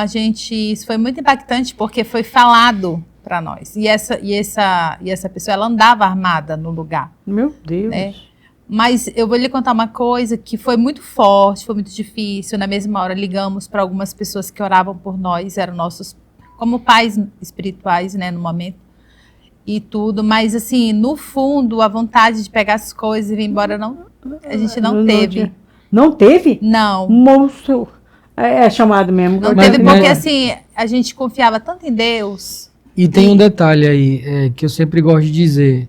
isso foi muito impactante, porque foi falado para nós. E essa pessoa, ela andava armada no lugar. Meu Deus. Né? Mas eu vou lhe contar uma coisa que foi muito forte, foi muito difícil. Na mesma hora, ligamos para algumas pessoas que oravam por nós, eram nossos como pais espirituais, né, no momento, e tudo, mas assim, no fundo, a vontade de pegar as coisas e vir embora, a gente não teve. Não teve? Não. Moço, é chamado mesmo. Não teve porque, assim, a gente confiava tanto em Deus. E tem um detalhe aí, que eu sempre gosto de dizer,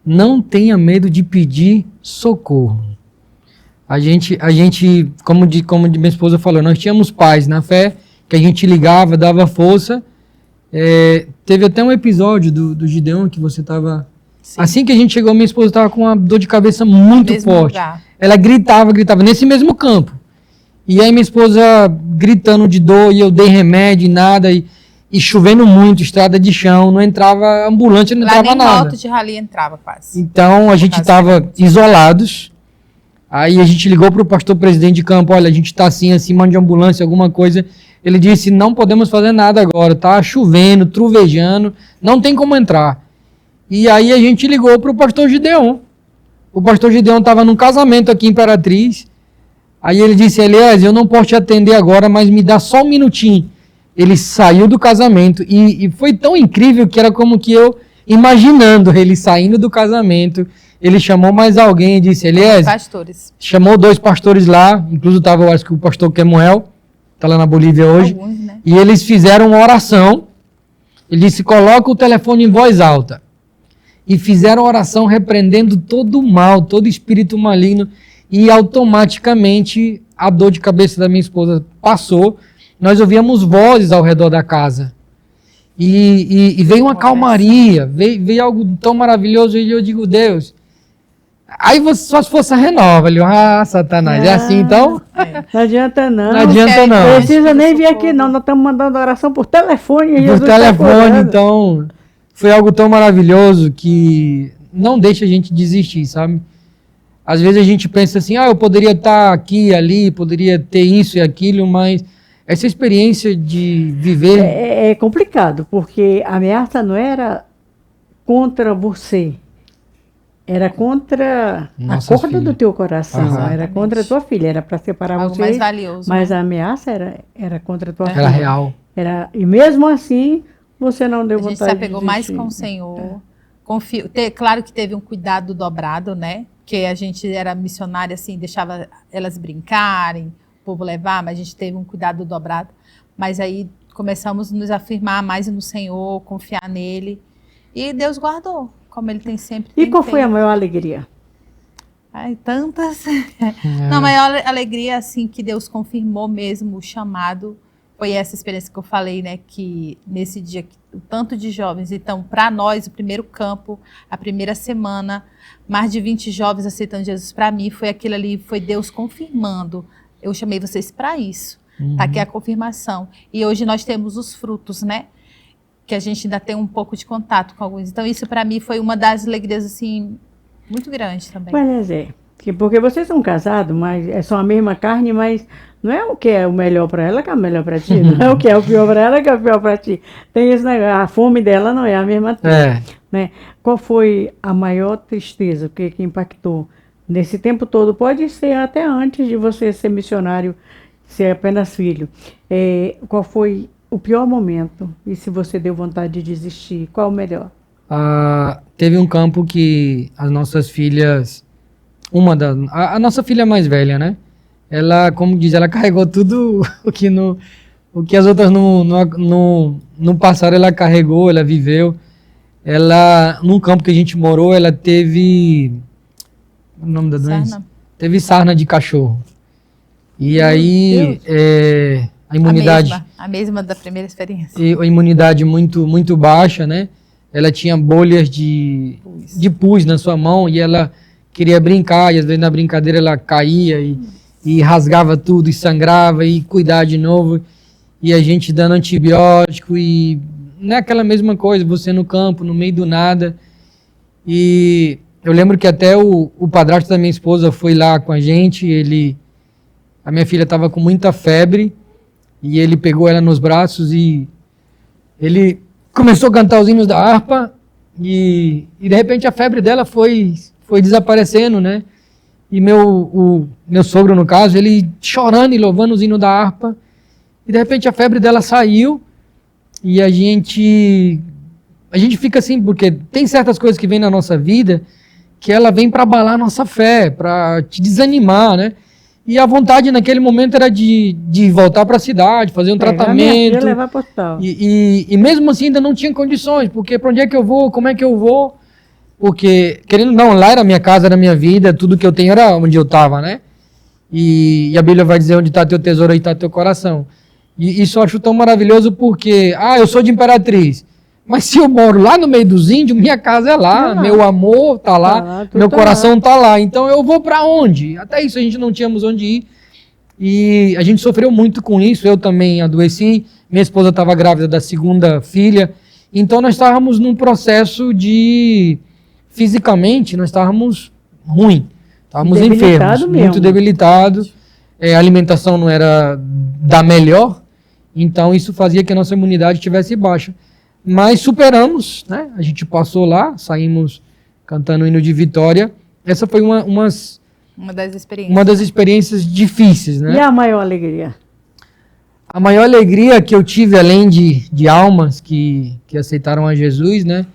não tenha medo de pedir socorro. A gente como minha esposa falou, nós tínhamos pais na fé, que a gente ligava, dava força. Teve até um episódio do Gideon que você estava... Assim que a gente chegou, minha esposa estava com uma dor de cabeça muito forte. Lugar. Ela gritava nesse mesmo campo. E aí minha esposa gritando de dor, e eu dei remédio e nada, e chovendo muito, estrada de chão, não entrava ambulante, não entrava nada. Lá nem Alto de Rali entrava quase. Então a gente estava isolados. Aí a gente ligou para o pastor presidente de campo, olha, a gente está assim, mande ambulância, alguma coisa. Ele disse, não podemos fazer nada agora, tá chovendo, truvejando, não tem como entrar. E aí a gente ligou para o pastor Gideon. O pastor Gideon estava num casamento aqui em Imperatriz. Aí ele disse, Elias, eu não posso te atender agora, mas me dá só um minutinho. Ele saiu do casamento e foi tão incrível que era como que eu imaginando ele saindo do casamento. Ele chamou mais alguém e disse, Elias, chamou 2 pastores lá, inclusive estava, eu acho que o pastor Kemuel, está lá na Bolívia hoje, alguns, né? E eles fizeram uma oração. Ele disse, coloca o telefone em voz alta. E fizeram oração repreendendo todo o mal, todo espírito maligno, e automaticamente a dor de cabeça da minha esposa passou. Nós ouvíamos vozes ao redor da casa. E veio uma calmaria, veio algo tão maravilhoso, e eu digo, Deus... Aí suas forças renovam, ele, Satanás, é assim então? Não adianta não. Não adianta não. Não precisa nem vir aqui não, nós estamos mandando oração por telefone. Por telefone, então, foi algo tão maravilhoso que não deixa a gente desistir, sabe? Às vezes a gente pensa assim, eu poderia estar aqui, ali, poderia ter isso e aquilo, mas essa experiência de viver... É complicado, porque a ameaça não era contra você. Era contra a corda do teu coração, era contra a tua filha, era para separar algo você. Mais valioso, mas né? A ameaça era contra a tua filha. Era real. E mesmo assim, você não deu vontade de A gente se apegou mais com o Senhor. Claro que teve um cuidado dobrado, né? Porque a gente era missionária, assim, deixava elas brincarem, o povo levar, mas a gente teve um cuidado dobrado. Mas aí começamos a nos afirmar mais no Senhor, confiar nele. E Deus guardou. Como ele tem sempre. E qual foi a maior alegria? Ai, tantas. Não, a maior alegria, assim, que Deus confirmou mesmo o chamado, foi essa experiência que eu falei, né? Que nesse dia, o tanto de jovens. Então, para nós, o primeiro campo, a primeira semana, mais de 20 jovens aceitando Jesus. Para mim, foi aquilo ali, foi Deus confirmando. Eu chamei vocês para isso. Tá aqui a confirmação. E hoje nós temos os frutos, né? Que a gente ainda tem um pouco de contato com alguns. Então, isso para mim foi uma das alegrias, assim, muito grande também. Mas porque vocês são casados, mas são a mesma carne, mas não é o que é o melhor para ela que é o melhor para ti. Não é o que é o pior para ela que é o pior para ti. Tem esse negócio, a fome dela não é a mesma. Né? Qual foi a maior tristeza que impactou nesse tempo todo? Pode ser até antes de você ser missionário, ser apenas filho. Qual foi o pior momento? E se você deu vontade de desistir, qual o melhor? Teve um campo que as nossas filhas, a nossa filha mais velha, né? Ela, como diz, ela carregou tudo o que as outras não passaram, ela carregou, ela viveu. Ela, num campo que a gente morou, ela teve, o nome da doença? Teve sarna de cachorro. E aí, a imunidade... A mesma da primeira experiência. A imunidade muito, muito baixa, né? Ela tinha bolhas de pus na sua mão e ela queria brincar, e às vezes na brincadeira ela caía e rasgava tudo, e sangrava, e cuidar de novo, e a gente dando antibiótico, e não é aquela mesma coisa, você no campo, no meio do nada. E eu lembro que até o padrasto da minha esposa foi lá com a gente, a minha filha estava com muita febre, e ele pegou ela nos braços e ele começou a cantar os hinos da harpa, e de repente a febre dela foi desaparecendo, né? E o meu sogro, no caso, ele chorando e louvando os hinos da harpa, e de repente a febre dela saiu, e a gente fica assim, porque tem certas coisas que vêm na nossa vida, que ela vem para abalar a nossa fé, para te desanimar, né? E a vontade naquele momento era de voltar para a cidade, fazer um tratamento. Levar pro hospital. E mesmo assim ainda não tinha condições, porque para onde é que eu vou, como é que eu vou? Porque, querendo ou não, lá era a minha casa, era a minha vida, tudo que eu tenho era onde eu estava, né? E a Bíblia vai dizer: onde está teu tesouro, aí está teu coração. E isso eu acho tão maravilhoso porque, eu sou de Imperatriz, mas se eu moro lá no meio dos índios, minha casa é lá, meu amor está lá, meu coração está lá. Então eu vou para onde? Até isso a gente não tínhamos onde ir. E a gente sofreu muito com isso, eu também adoeci, minha esposa estava grávida da segunda filha, então nós estávamos num processo fisicamente, nós estávamos ruim, estávamos enfermos, muito debilitados, a alimentação não era da melhor, então isso fazia que a nossa imunidade estivesse baixa. Mas superamos, né? A gente passou lá, saímos cantando o hino de vitória. Essa foi uma das experiências difíceis, né? E a maior alegria? A maior alegria que eu tive, além de almas que aceitaram a Jesus, né?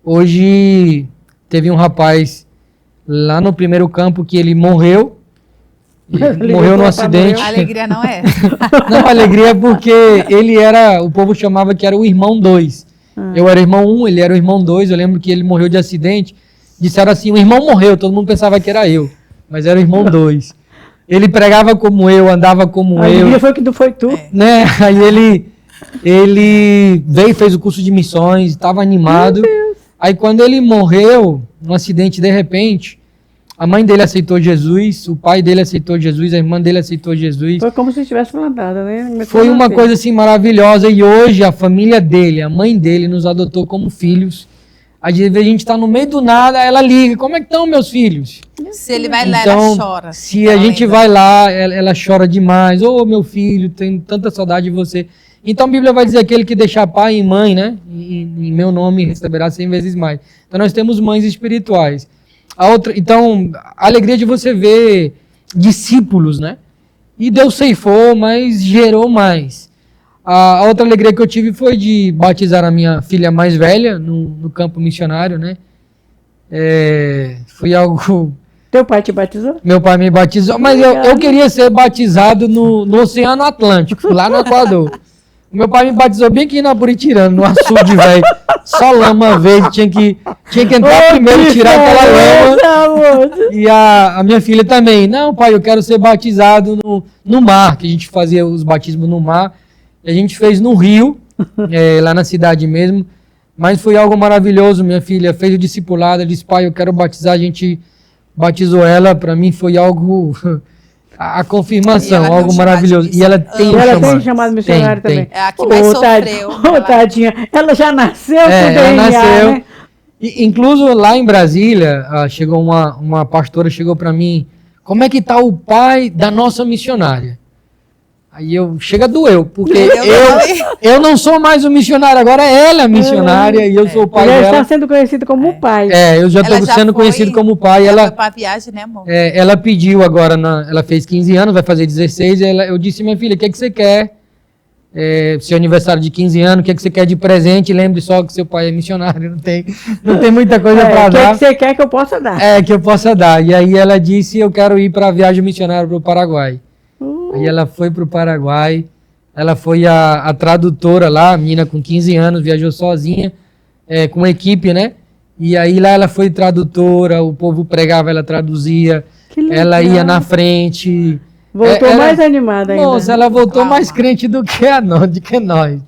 Hoje teve um rapaz lá no primeiro campo que ele morreu. Morreu num acidente. A alegria não é? Não, a alegria é porque o povo chamava que era o irmão 2. Eu era o irmão 1, ele era o irmão 2. Eu lembro que ele morreu de acidente. Disseram assim: o irmão morreu, todo mundo pensava que era eu, mas era o irmão 2. Ele pregava como eu, andava como eu. A alegria foi que não foi tu. Né? Aí ele veio, fez o curso de missões, estava animado. Aí quando ele morreu, num acidente de repente, a mãe dele aceitou Jesus, o pai dele aceitou Jesus, a irmã dele aceitou Jesus. Foi como se estivesse plantada, né? Foi uma coisa assim maravilhosa, e hoje a família dele, a mãe dele nos adotou como filhos. Às vezes a gente está no meio do nada, ela liga: como é que estão meus filhos? Se ele vai lá, ela chora. Se a gente vai lá, ela chora demais. Meu filho, tenho tanta saudade de você. Então a Bíblia vai dizer: aquele que deixar pai e mãe, né? Em meu nome receberá 100 vezes mais. Então nós temos mães espirituais. Então, a alegria de você ver discípulos, né? E Deus ceifou, mas gerou mais. A outra alegria que eu tive foi de batizar a minha filha mais velha no campo missionário, né? Foi algo... Teu pai te batizou? Meu pai me batizou, mas eu queria ser batizado no Oceano Atlântico, lá no Equador. Meu pai me batizou bem aqui na Buritirana, no açude, velho. Só lama verde, tinha que entrar primeiro e tirar aquela lama. E a minha filha também: não, pai, eu quero ser batizado no mar, que a gente fazia os batismos no mar. A gente fez no Rio, lá na cidade mesmo, mas foi algo maravilhoso. Minha filha fez o discipulado, ela disse, pai, eu quero batizar, a gente batizou ela, para mim foi algo, a confirmação, algo maravilhoso. E ela tem um Ela chamado. tem chamado missionário Tem. também. É a que mais sofreu. Tadinha, ela já nasceu com Ela DNA, nasceu. né? Incluso lá em Brasília, chegou uma pastora, chegou para mim, como é que tá o pai da nossa missionária? Aí chega doeu, porque eu não sou mais o missionário, agora ela é a missionária e eu sou o pai Ela dela. está sendo conhecido como pai. Eu já estou sendo conhecido como pai. Ela foi pra viagem, né, amor? Ela pediu agora, ela fez 15 anos, vai fazer 16, eu disse, minha filha, o que você quer? Seu aniversário de 15 anos, o que você quer de presente? Lembre só que seu pai é missionário, não tem muita coisa para dar. O que você quer que eu possa dar? Que eu possa dar. E aí ela disse, eu quero ir para a viagem missionária para o Paraguai. Aí ela foi para o Paraguai, ela foi a tradutora lá, a menina com 15 anos, viajou sozinha, com uma equipe, né? E aí lá ela foi tradutora, o povo pregava, ela traduzia, ela ia na frente. Voltou mais animada ainda. Nossa, ela voltou mais crente do que nós.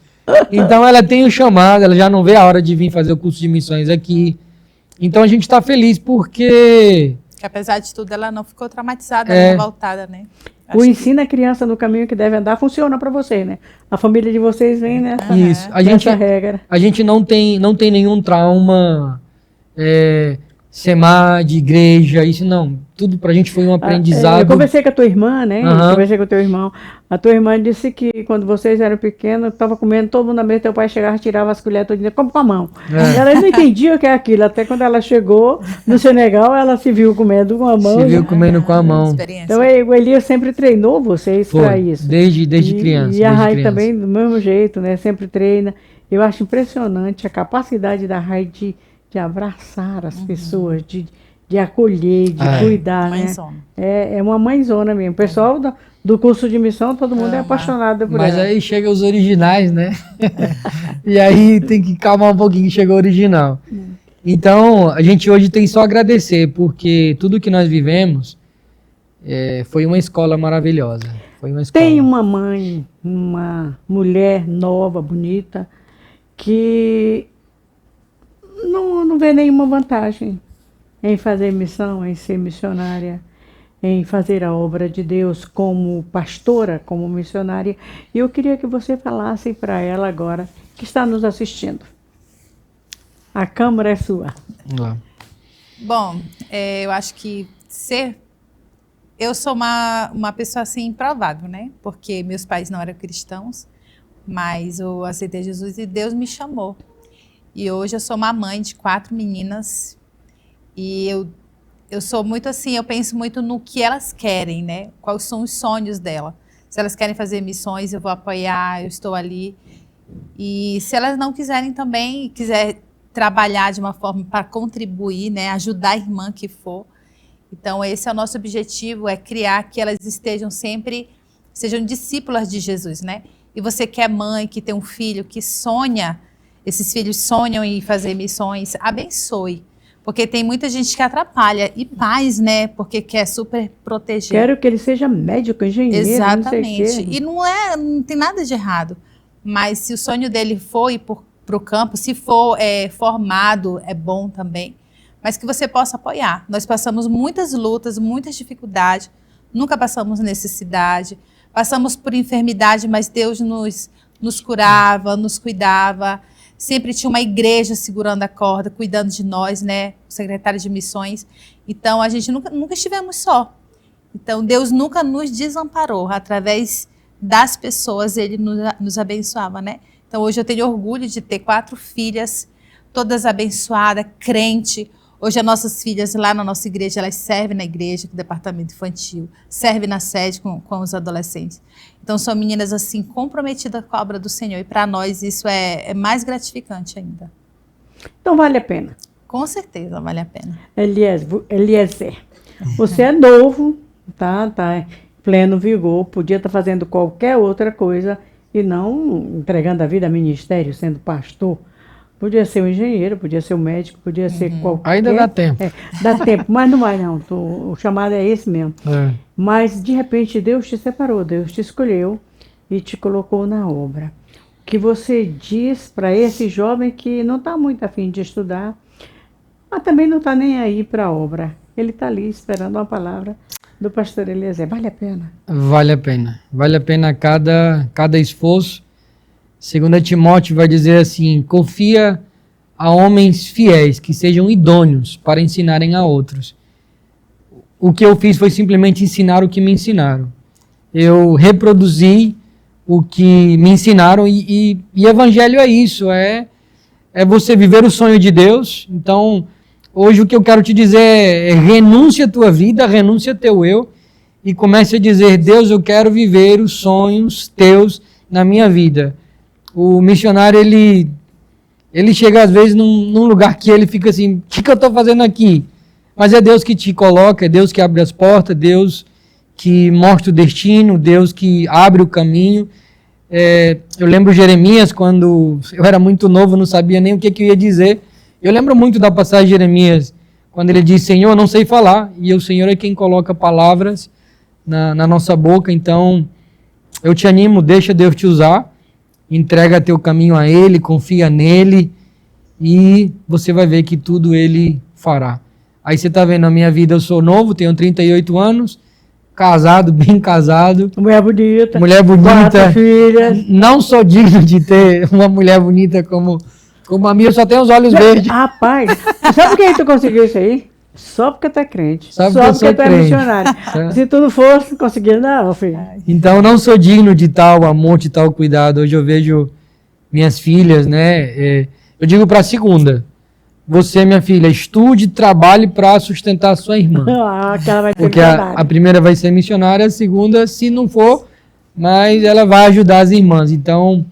Então ela tem o chamado, ela já não vê a hora de vir fazer o curso de missões aqui. Então a gente está feliz porque... Que apesar de tudo, ela não ficou traumatizada, revoltada, né? O ensina a criança no caminho que deve andar funciona para vocês, né? A família de vocês vem nessa, Isso. nessa regra. A gente não tem nenhum trauma SEMA, de igreja, isso não. Tudo pra gente foi um aprendizado. Eu conversei com a tua irmã, né? Uhum. Conversei com o teu irmão. A tua irmã disse que quando vocês eram pequenos, estava comendo todo mundo na mesa, teu pai chegava, tirava as colheres todinha, como com a mão. Ela não entendia o que é aquilo. Até quando ela chegou no Senegal, ela se viu comendo com a mão. Se viu comendo com a mão. Então o Elias sempre treinou vocês para isso. Desde criança. E a Rai também, do mesmo jeito, né? Sempre treina. Eu acho impressionante a capacidade da Rai de abraçar as pessoas, de acolher, de cuidar, mãezona. Né? É uma mãezona mesmo. O pessoal do curso de missão, todo mundo é apaixonado por ela. Mas aí chega os originais, né? E aí tem que calmar um pouquinho que chega o original. Então, a gente hoje tem só a agradecer, porque tudo que nós vivemos foi uma escola maravilhosa. Foi uma escola. Tem uma mãe, uma mulher nova, bonita, que não vê nenhuma vantagem em fazer missão, em ser missionária, em fazer a obra de Deus como pastora, como missionária. E eu queria que você falasse para ela agora, que está nos assistindo. A câmara é sua. Vamos lá. Bom, eu acho que eu sou uma pessoa assim improvável, né? Porque meus pais não eram cristãos, mas eu aceitei Jesus e Deus me chamou. E hoje eu sou uma mãe de 4 meninas e eu sou muito assim, eu penso muito no que elas querem, né? Quais são os sonhos dela. Se elas querem fazer missões, eu vou apoiar, eu estou ali. E se elas não quiserem também, quiser trabalhar de uma forma para contribuir, né? Ajudar a irmã que for. Então esse é o nosso objetivo, é criar que elas sejam discípulas de Jesus, né? E você que é mãe, que tem um filho, que sonha, esses filhos sonham em fazer missões, abençoe. Porque tem muita gente que atrapalha. E pais, né? Porque quer super proteger. Quero que ele seja médico, engenheiro, exatamente. não sei o quê. E não tem nada de errado. Mas se o sonho dele for ir para o campo, se for formado, é bom também. Mas que você possa apoiar. Nós passamos muitas lutas, muitas dificuldades. Nunca passamos necessidade. Passamos por enfermidade, mas Deus nos curava, nos cuidava. Sempre tinha uma igreja segurando a corda, cuidando de nós, né? O secretário de missões. Então, a gente nunca estivemos só. Então, Deus nunca nos desamparou. Através das pessoas, Ele nos abençoava, né? Então, hoje eu tenho orgulho de ter 4 filhas, todas abençoadas, crente. Hoje, as nossas filhas lá na nossa igreja, elas servem na igreja, com o departamento infantil, servem na sede com os adolescentes. Então, são meninas, assim, comprometidas com a obra do Senhor. E para nós, isso é mais gratificante ainda. Então, vale a pena. Com certeza, vale a pena. Eliezer, você é novo, tá em pleno vigor, podia estar fazendo qualquer outra coisa e não entregando a vida a ministério, sendo pastor. Podia ser um engenheiro, podia ser um médico, podia ser qualquer... Ainda dá tempo. Dá tempo, mas não vai não. O chamado é esse mesmo. Mas, de repente, Deus te separou, Deus te escolheu e te colocou na obra. O que você diz para esse jovem que não está muito afim de estudar, mas também não está nem aí para a obra? Ele está ali esperando uma palavra do pastor Eliezer. Vale a pena? Vale a pena. Vale a pena cada esforço. 2 Timóteo vai dizer assim: confia a homens fiéis que sejam idôneos para ensinarem a outros. O que eu fiz foi simplesmente ensinar o que me ensinaram. Eu reproduzi o que me ensinaram e evangelho é isso, é você viver o sonho de Deus. Então, hoje o que eu quero te dizer é renúncia à tua vida, renúncia ao teu eu e comece a dizer: Deus, eu quero viver os sonhos teus na minha vida. O missionário, ele chega às vezes num lugar que ele fica assim: o que eu estou fazendo aqui? Mas é Deus que te coloca, é Deus que abre as portas, Deus que mostra o destino, Deus que abre o caminho. Eu lembro Jeremias, quando eu era muito novo, não sabia nem o que eu ia dizer. Eu lembro muito da passagem de Jeremias, quando ele diz: Senhor, eu não sei falar, e o Senhor é quem coloca palavras na nossa boca. Então, eu te animo, deixa Deus te usar, entrega teu caminho a Ele, confia nele, e você vai ver que tudo Ele fará. Aí você está vendo a minha vida, eu sou novo, tenho 38 anos, casado, bem casado. Mulher bonita. 4 filhas. Não sou digno de ter uma mulher bonita como a minha, eu só tenho os olhos verdes. Rapaz, sabe por que tu conseguiu isso aí? Só porque tu é crente. Só porque tu é crente. Missionário. Se tu não fosse conseguir, não, filho. Então, não sou digno de tal amor, de tal cuidado. Hoje eu vejo minhas filhas, né? Eu digo para a segunda: você, minha filha, estude, trabalhe para sustentar a sua irmã. Que ela vai ser Porque a primeira vai ser missionária, a segunda, se não for, mas ela vai ajudar as irmãs. Então,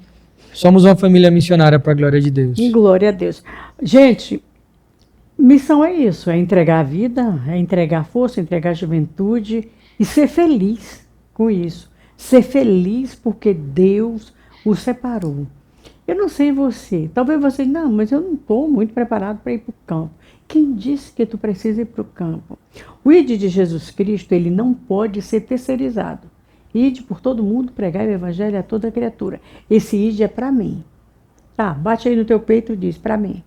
somos uma família missionária para a glória de Deus. E glória a Deus. Gente, missão é isso, é entregar a vida, é entregar força, entregar juventude e ser feliz com isso. Ser feliz porque Deus o separou. Eu não sei você, talvez você, não, mas eu não estou muito preparado para ir para o campo. Quem disse que tu precisa ir para o campo? O ID de Jesus Cristo, ele não pode ser terceirizado. Ide por todo mundo, pregai o evangelho a toda criatura. Esse ide é para mim. Tá, bate aí no teu peito e diz: para mim.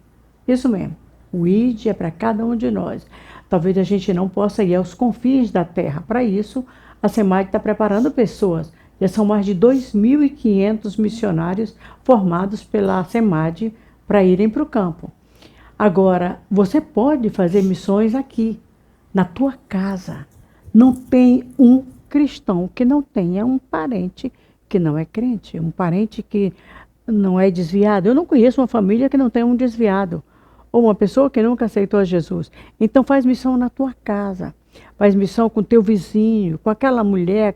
Isso mesmo. O ide é para cada um de nós. Talvez a gente não possa ir aos confins da terra. Para isso, a SEMAD está preparando pessoas. Já são mais de 2.500 missionários formados pela SEMAD para irem para o campo. Agora, você pode fazer missões aqui, na tua casa. Não tem um cristão que não tenha um parente que não é crente, um parente que não é desviado. Eu não conheço uma família que não tenha um desviado, ou uma pessoa que nunca aceitou a Jesus. Então faz missão na tua casa, faz missão com teu vizinho, com aquela mulher,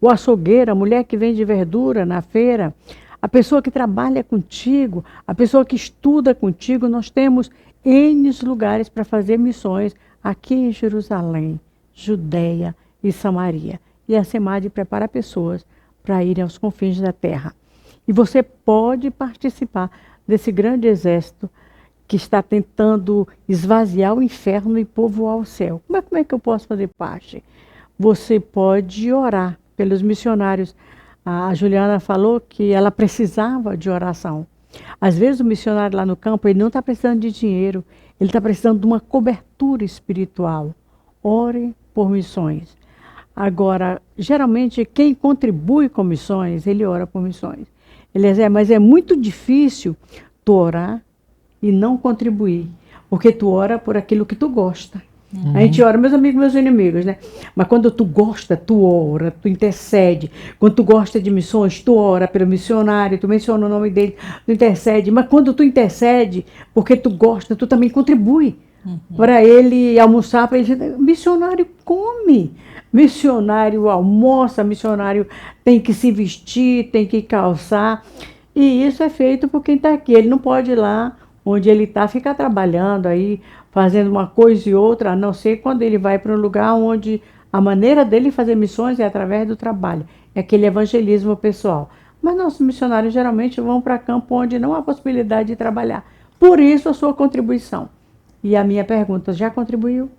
o açougueiro, a mulher que vende verdura na feira, a pessoa que trabalha contigo, a pessoa que estuda contigo. Nós temos N lugares para fazer missões aqui em Jerusalém, Judeia e Samaria. E a SEMAD prepara pessoas para irem aos confins da terra. E você pode participar desse grande exército que está tentando esvaziar o inferno e povoar o céu. Como é que eu posso fazer parte? Você pode orar pelos missionários. A Juliana falou que ela precisava de oração. Às vezes o missionário lá no campo, ele não está precisando de dinheiro, ele está precisando de uma cobertura espiritual. Ore por missões. Agora, geralmente, quem contribui com missões, ele ora por missões. Mas é muito difícil tu orar e não contribuir, porque tu ora por aquilo que tu gosta. A gente ora, meus amigos, meus inimigos, né? Mas quando tu gosta, tu ora, tu intercede. Quando tu gosta de missões, tu ora pelo missionário, tu menciona o nome dele, tu intercede. Mas quando tu intercede, porque tu gosta, tu também contribui para ele almoçar, para ele. Missionário come, missionário almoça, missionário tem que se vestir, tem que calçar. E isso é feito por quem está aqui. Ele não pode ir lá onde ele está, ficar trabalhando aí, fazendo uma coisa e outra, a não ser quando ele vai para um lugar onde a maneira dele fazer missões é através do trabalho, é aquele evangelismo pessoal. Mas nossos missionários geralmente vão para campo onde não há possibilidade de trabalhar. Por isso a sua contribuição. E a minha pergunta: já contribuiu?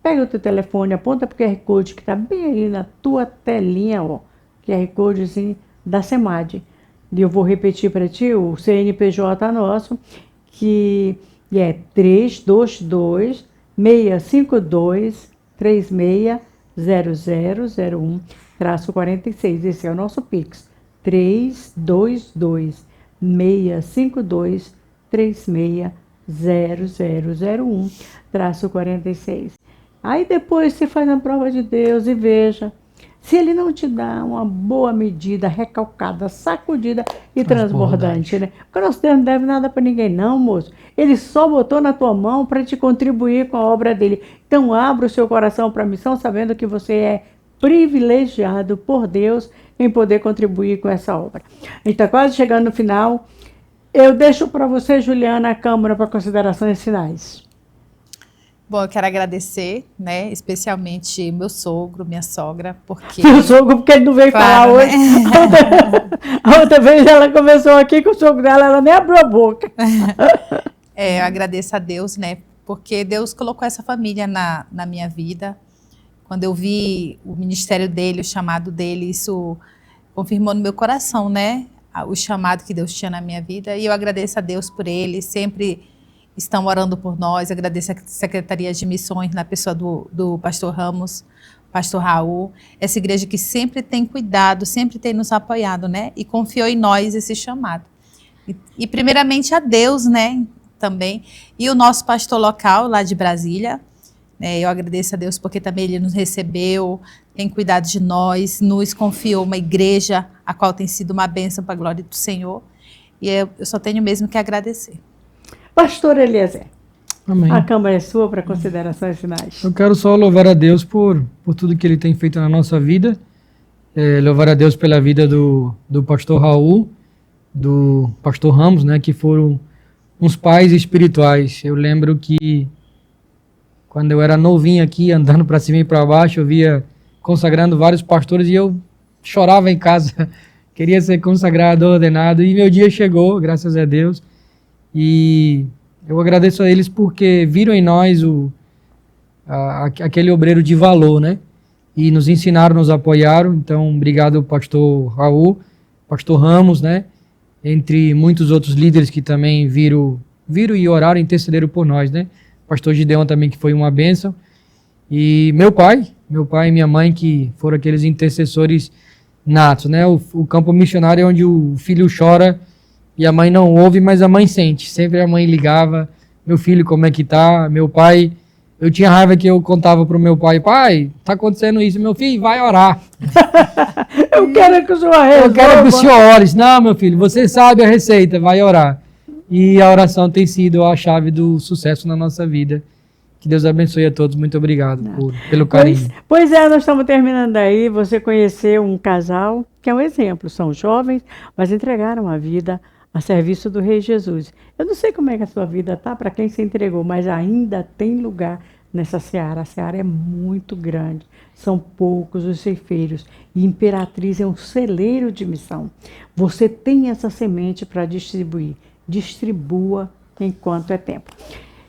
Pega o teu telefone, aponta para o QR Code que está bem aí na tua telinha, ó. QR Code assim, da SEMAD. E eu vou repetir para ti o CNPJ nosso, que é 322-652-360001-46. Esse é o nosso Pix. 322-652-360001-46. Aí depois você faz a prova de Deus e veja. Se ele não te dá uma boa medida, recalcada, sacudida e transbordante, né? Porque nosso Deus não deve nada para ninguém, não, moço. Ele só botou na tua mão para te contribuir com a obra dele. Então, abra o seu coração para a missão, sabendo que você é privilegiado por Deus em poder contribuir com essa obra. A gente está quase chegando no final. Eu deixo para você, Juliana, a Câmara para considerações finais. Bom, eu quero agradecer, né, especialmente meu sogro, minha sogra, porque... Meu sogro, porque ele não veio falar hoje. A outra vez ela começou aqui com o sogro dela, ela nem abriu a boca. Eu agradeço a Deus, né, porque Deus colocou essa família na minha vida. Quando eu vi o ministério dele, o chamado dele, isso confirmou no meu coração, né, o chamado que Deus tinha na minha vida. E eu agradeço a Deus por ele, sempre estão orando por nós. Agradeço a Secretaria de Missões, na pessoa do pastor Ramos, pastor Raul, essa igreja que sempre tem cuidado, sempre tem nos apoiado, né? E confiou em nós esse chamado. E primeiramente a Deus, né? Também. E o nosso pastor local, lá de Brasília, né? Eu agradeço a Deus porque também ele nos recebeu, tem cuidado de nós, nos confiou uma igreja, a qual tem sido uma bênção para a glória do Senhor. E eu só tenho mesmo que agradecer. Pastor Eliezer, Amém. A Câmara é sua para considerações finais. Eu quero só louvar a Deus por tudo que Ele tem feito na nossa vida. Louvar a Deus pela vida do pastor Raul, do pastor Ramos, né, que foram uns pais espirituais. Eu lembro que quando eu era novinho aqui, andando para cima e para baixo, eu via consagrando vários pastores e eu chorava em casa. Queria ser consagrado, ordenado, e meu dia chegou, graças a Deus. E eu agradeço a eles porque viram em nós aquele obreiro de valor, né? E nos ensinaram, nos apoiaram. Então, obrigado, pastor Raul, pastor Ramos, né? Entre muitos outros líderes que também viram e oraram, intercederam por nós, né? Pastor Gideon também, que foi uma bênção. E meu pai e minha mãe, que foram aqueles intercessores natos, né? O campo missionário é onde o filho chora e a mãe não ouve, mas a mãe sente. Sempre a mãe ligava, meu filho, como é que tá? Meu pai, eu tinha raiva que eu contava pro meu pai, pai, tá acontecendo isso, meu filho, vai orar. Eu quero que o senhor resolva. Eu quero que o senhor ore. Não, meu filho, você sabe a receita, vai orar. E a oração tem sido a chave do sucesso na nossa vida. Que Deus abençoe a todos. Muito obrigado pelo carinho. Pois é, nós estamos terminando aí. Você conheceu um casal que é um exemplo. São jovens, mas entregaram a vida a serviço do Rei Jesus. Eu não sei como é que a sua vida está para quem se entregou, mas ainda tem lugar nessa seara. A seara é muito grande. São poucos os ceifeiros. E Imperatriz é um celeiro de missão. Você tem essa semente para distribuir. Distribua enquanto é tempo.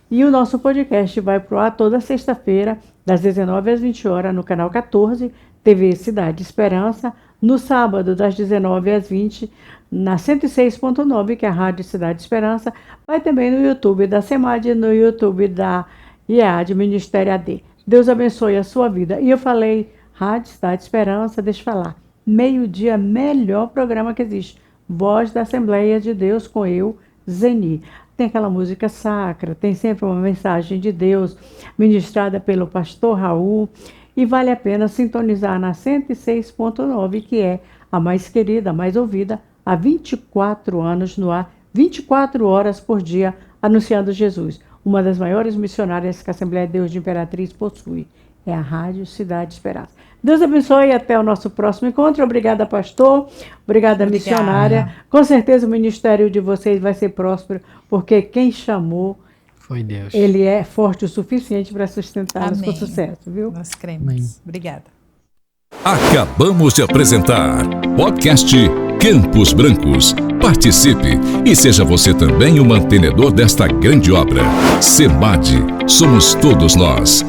E o nosso podcast vai pro ar toda sexta-feira, das 19 às 20 horas, no canal 14, TV Cidade Esperança. No sábado, das 19 às 20, na 106.9, que é a Rádio Cidade Esperança. Vai também no YouTube da SEMAD e no YouTube da IEAD, Ministério AD. Deus abençoe a sua vida. E eu falei, Rádio Cidade Esperança, deixa eu falar. Meio-dia, melhor programa que existe. Voz da Assembleia de Deus com eu, Zeni. Tem aquela música sacra, tem sempre uma mensagem de Deus ministrada pelo pastor Raul. E vale a pena sintonizar na 106.9, que é a mais querida, a mais ouvida, há 24 anos no ar, 24 horas por dia, anunciando Jesus. Uma das maiores missionárias que a Assembleia de Deus de Imperatriz possui. É a Rádio Cidade Esperança. Deus abençoe e até o nosso próximo encontro. Obrigada, pastor. Obrigada, missionária. Com certeza o ministério de vocês vai ser próspero, porque quem chamou foi Deus. Ele é forte o suficiente para sustentá-los com sucesso, viu? Nós cremos. Amém. Obrigada. Acabamos de apresentar podcast Campos Brancos. Participe e seja você também o mantenedor desta grande obra. SEMAD, somos todos nós.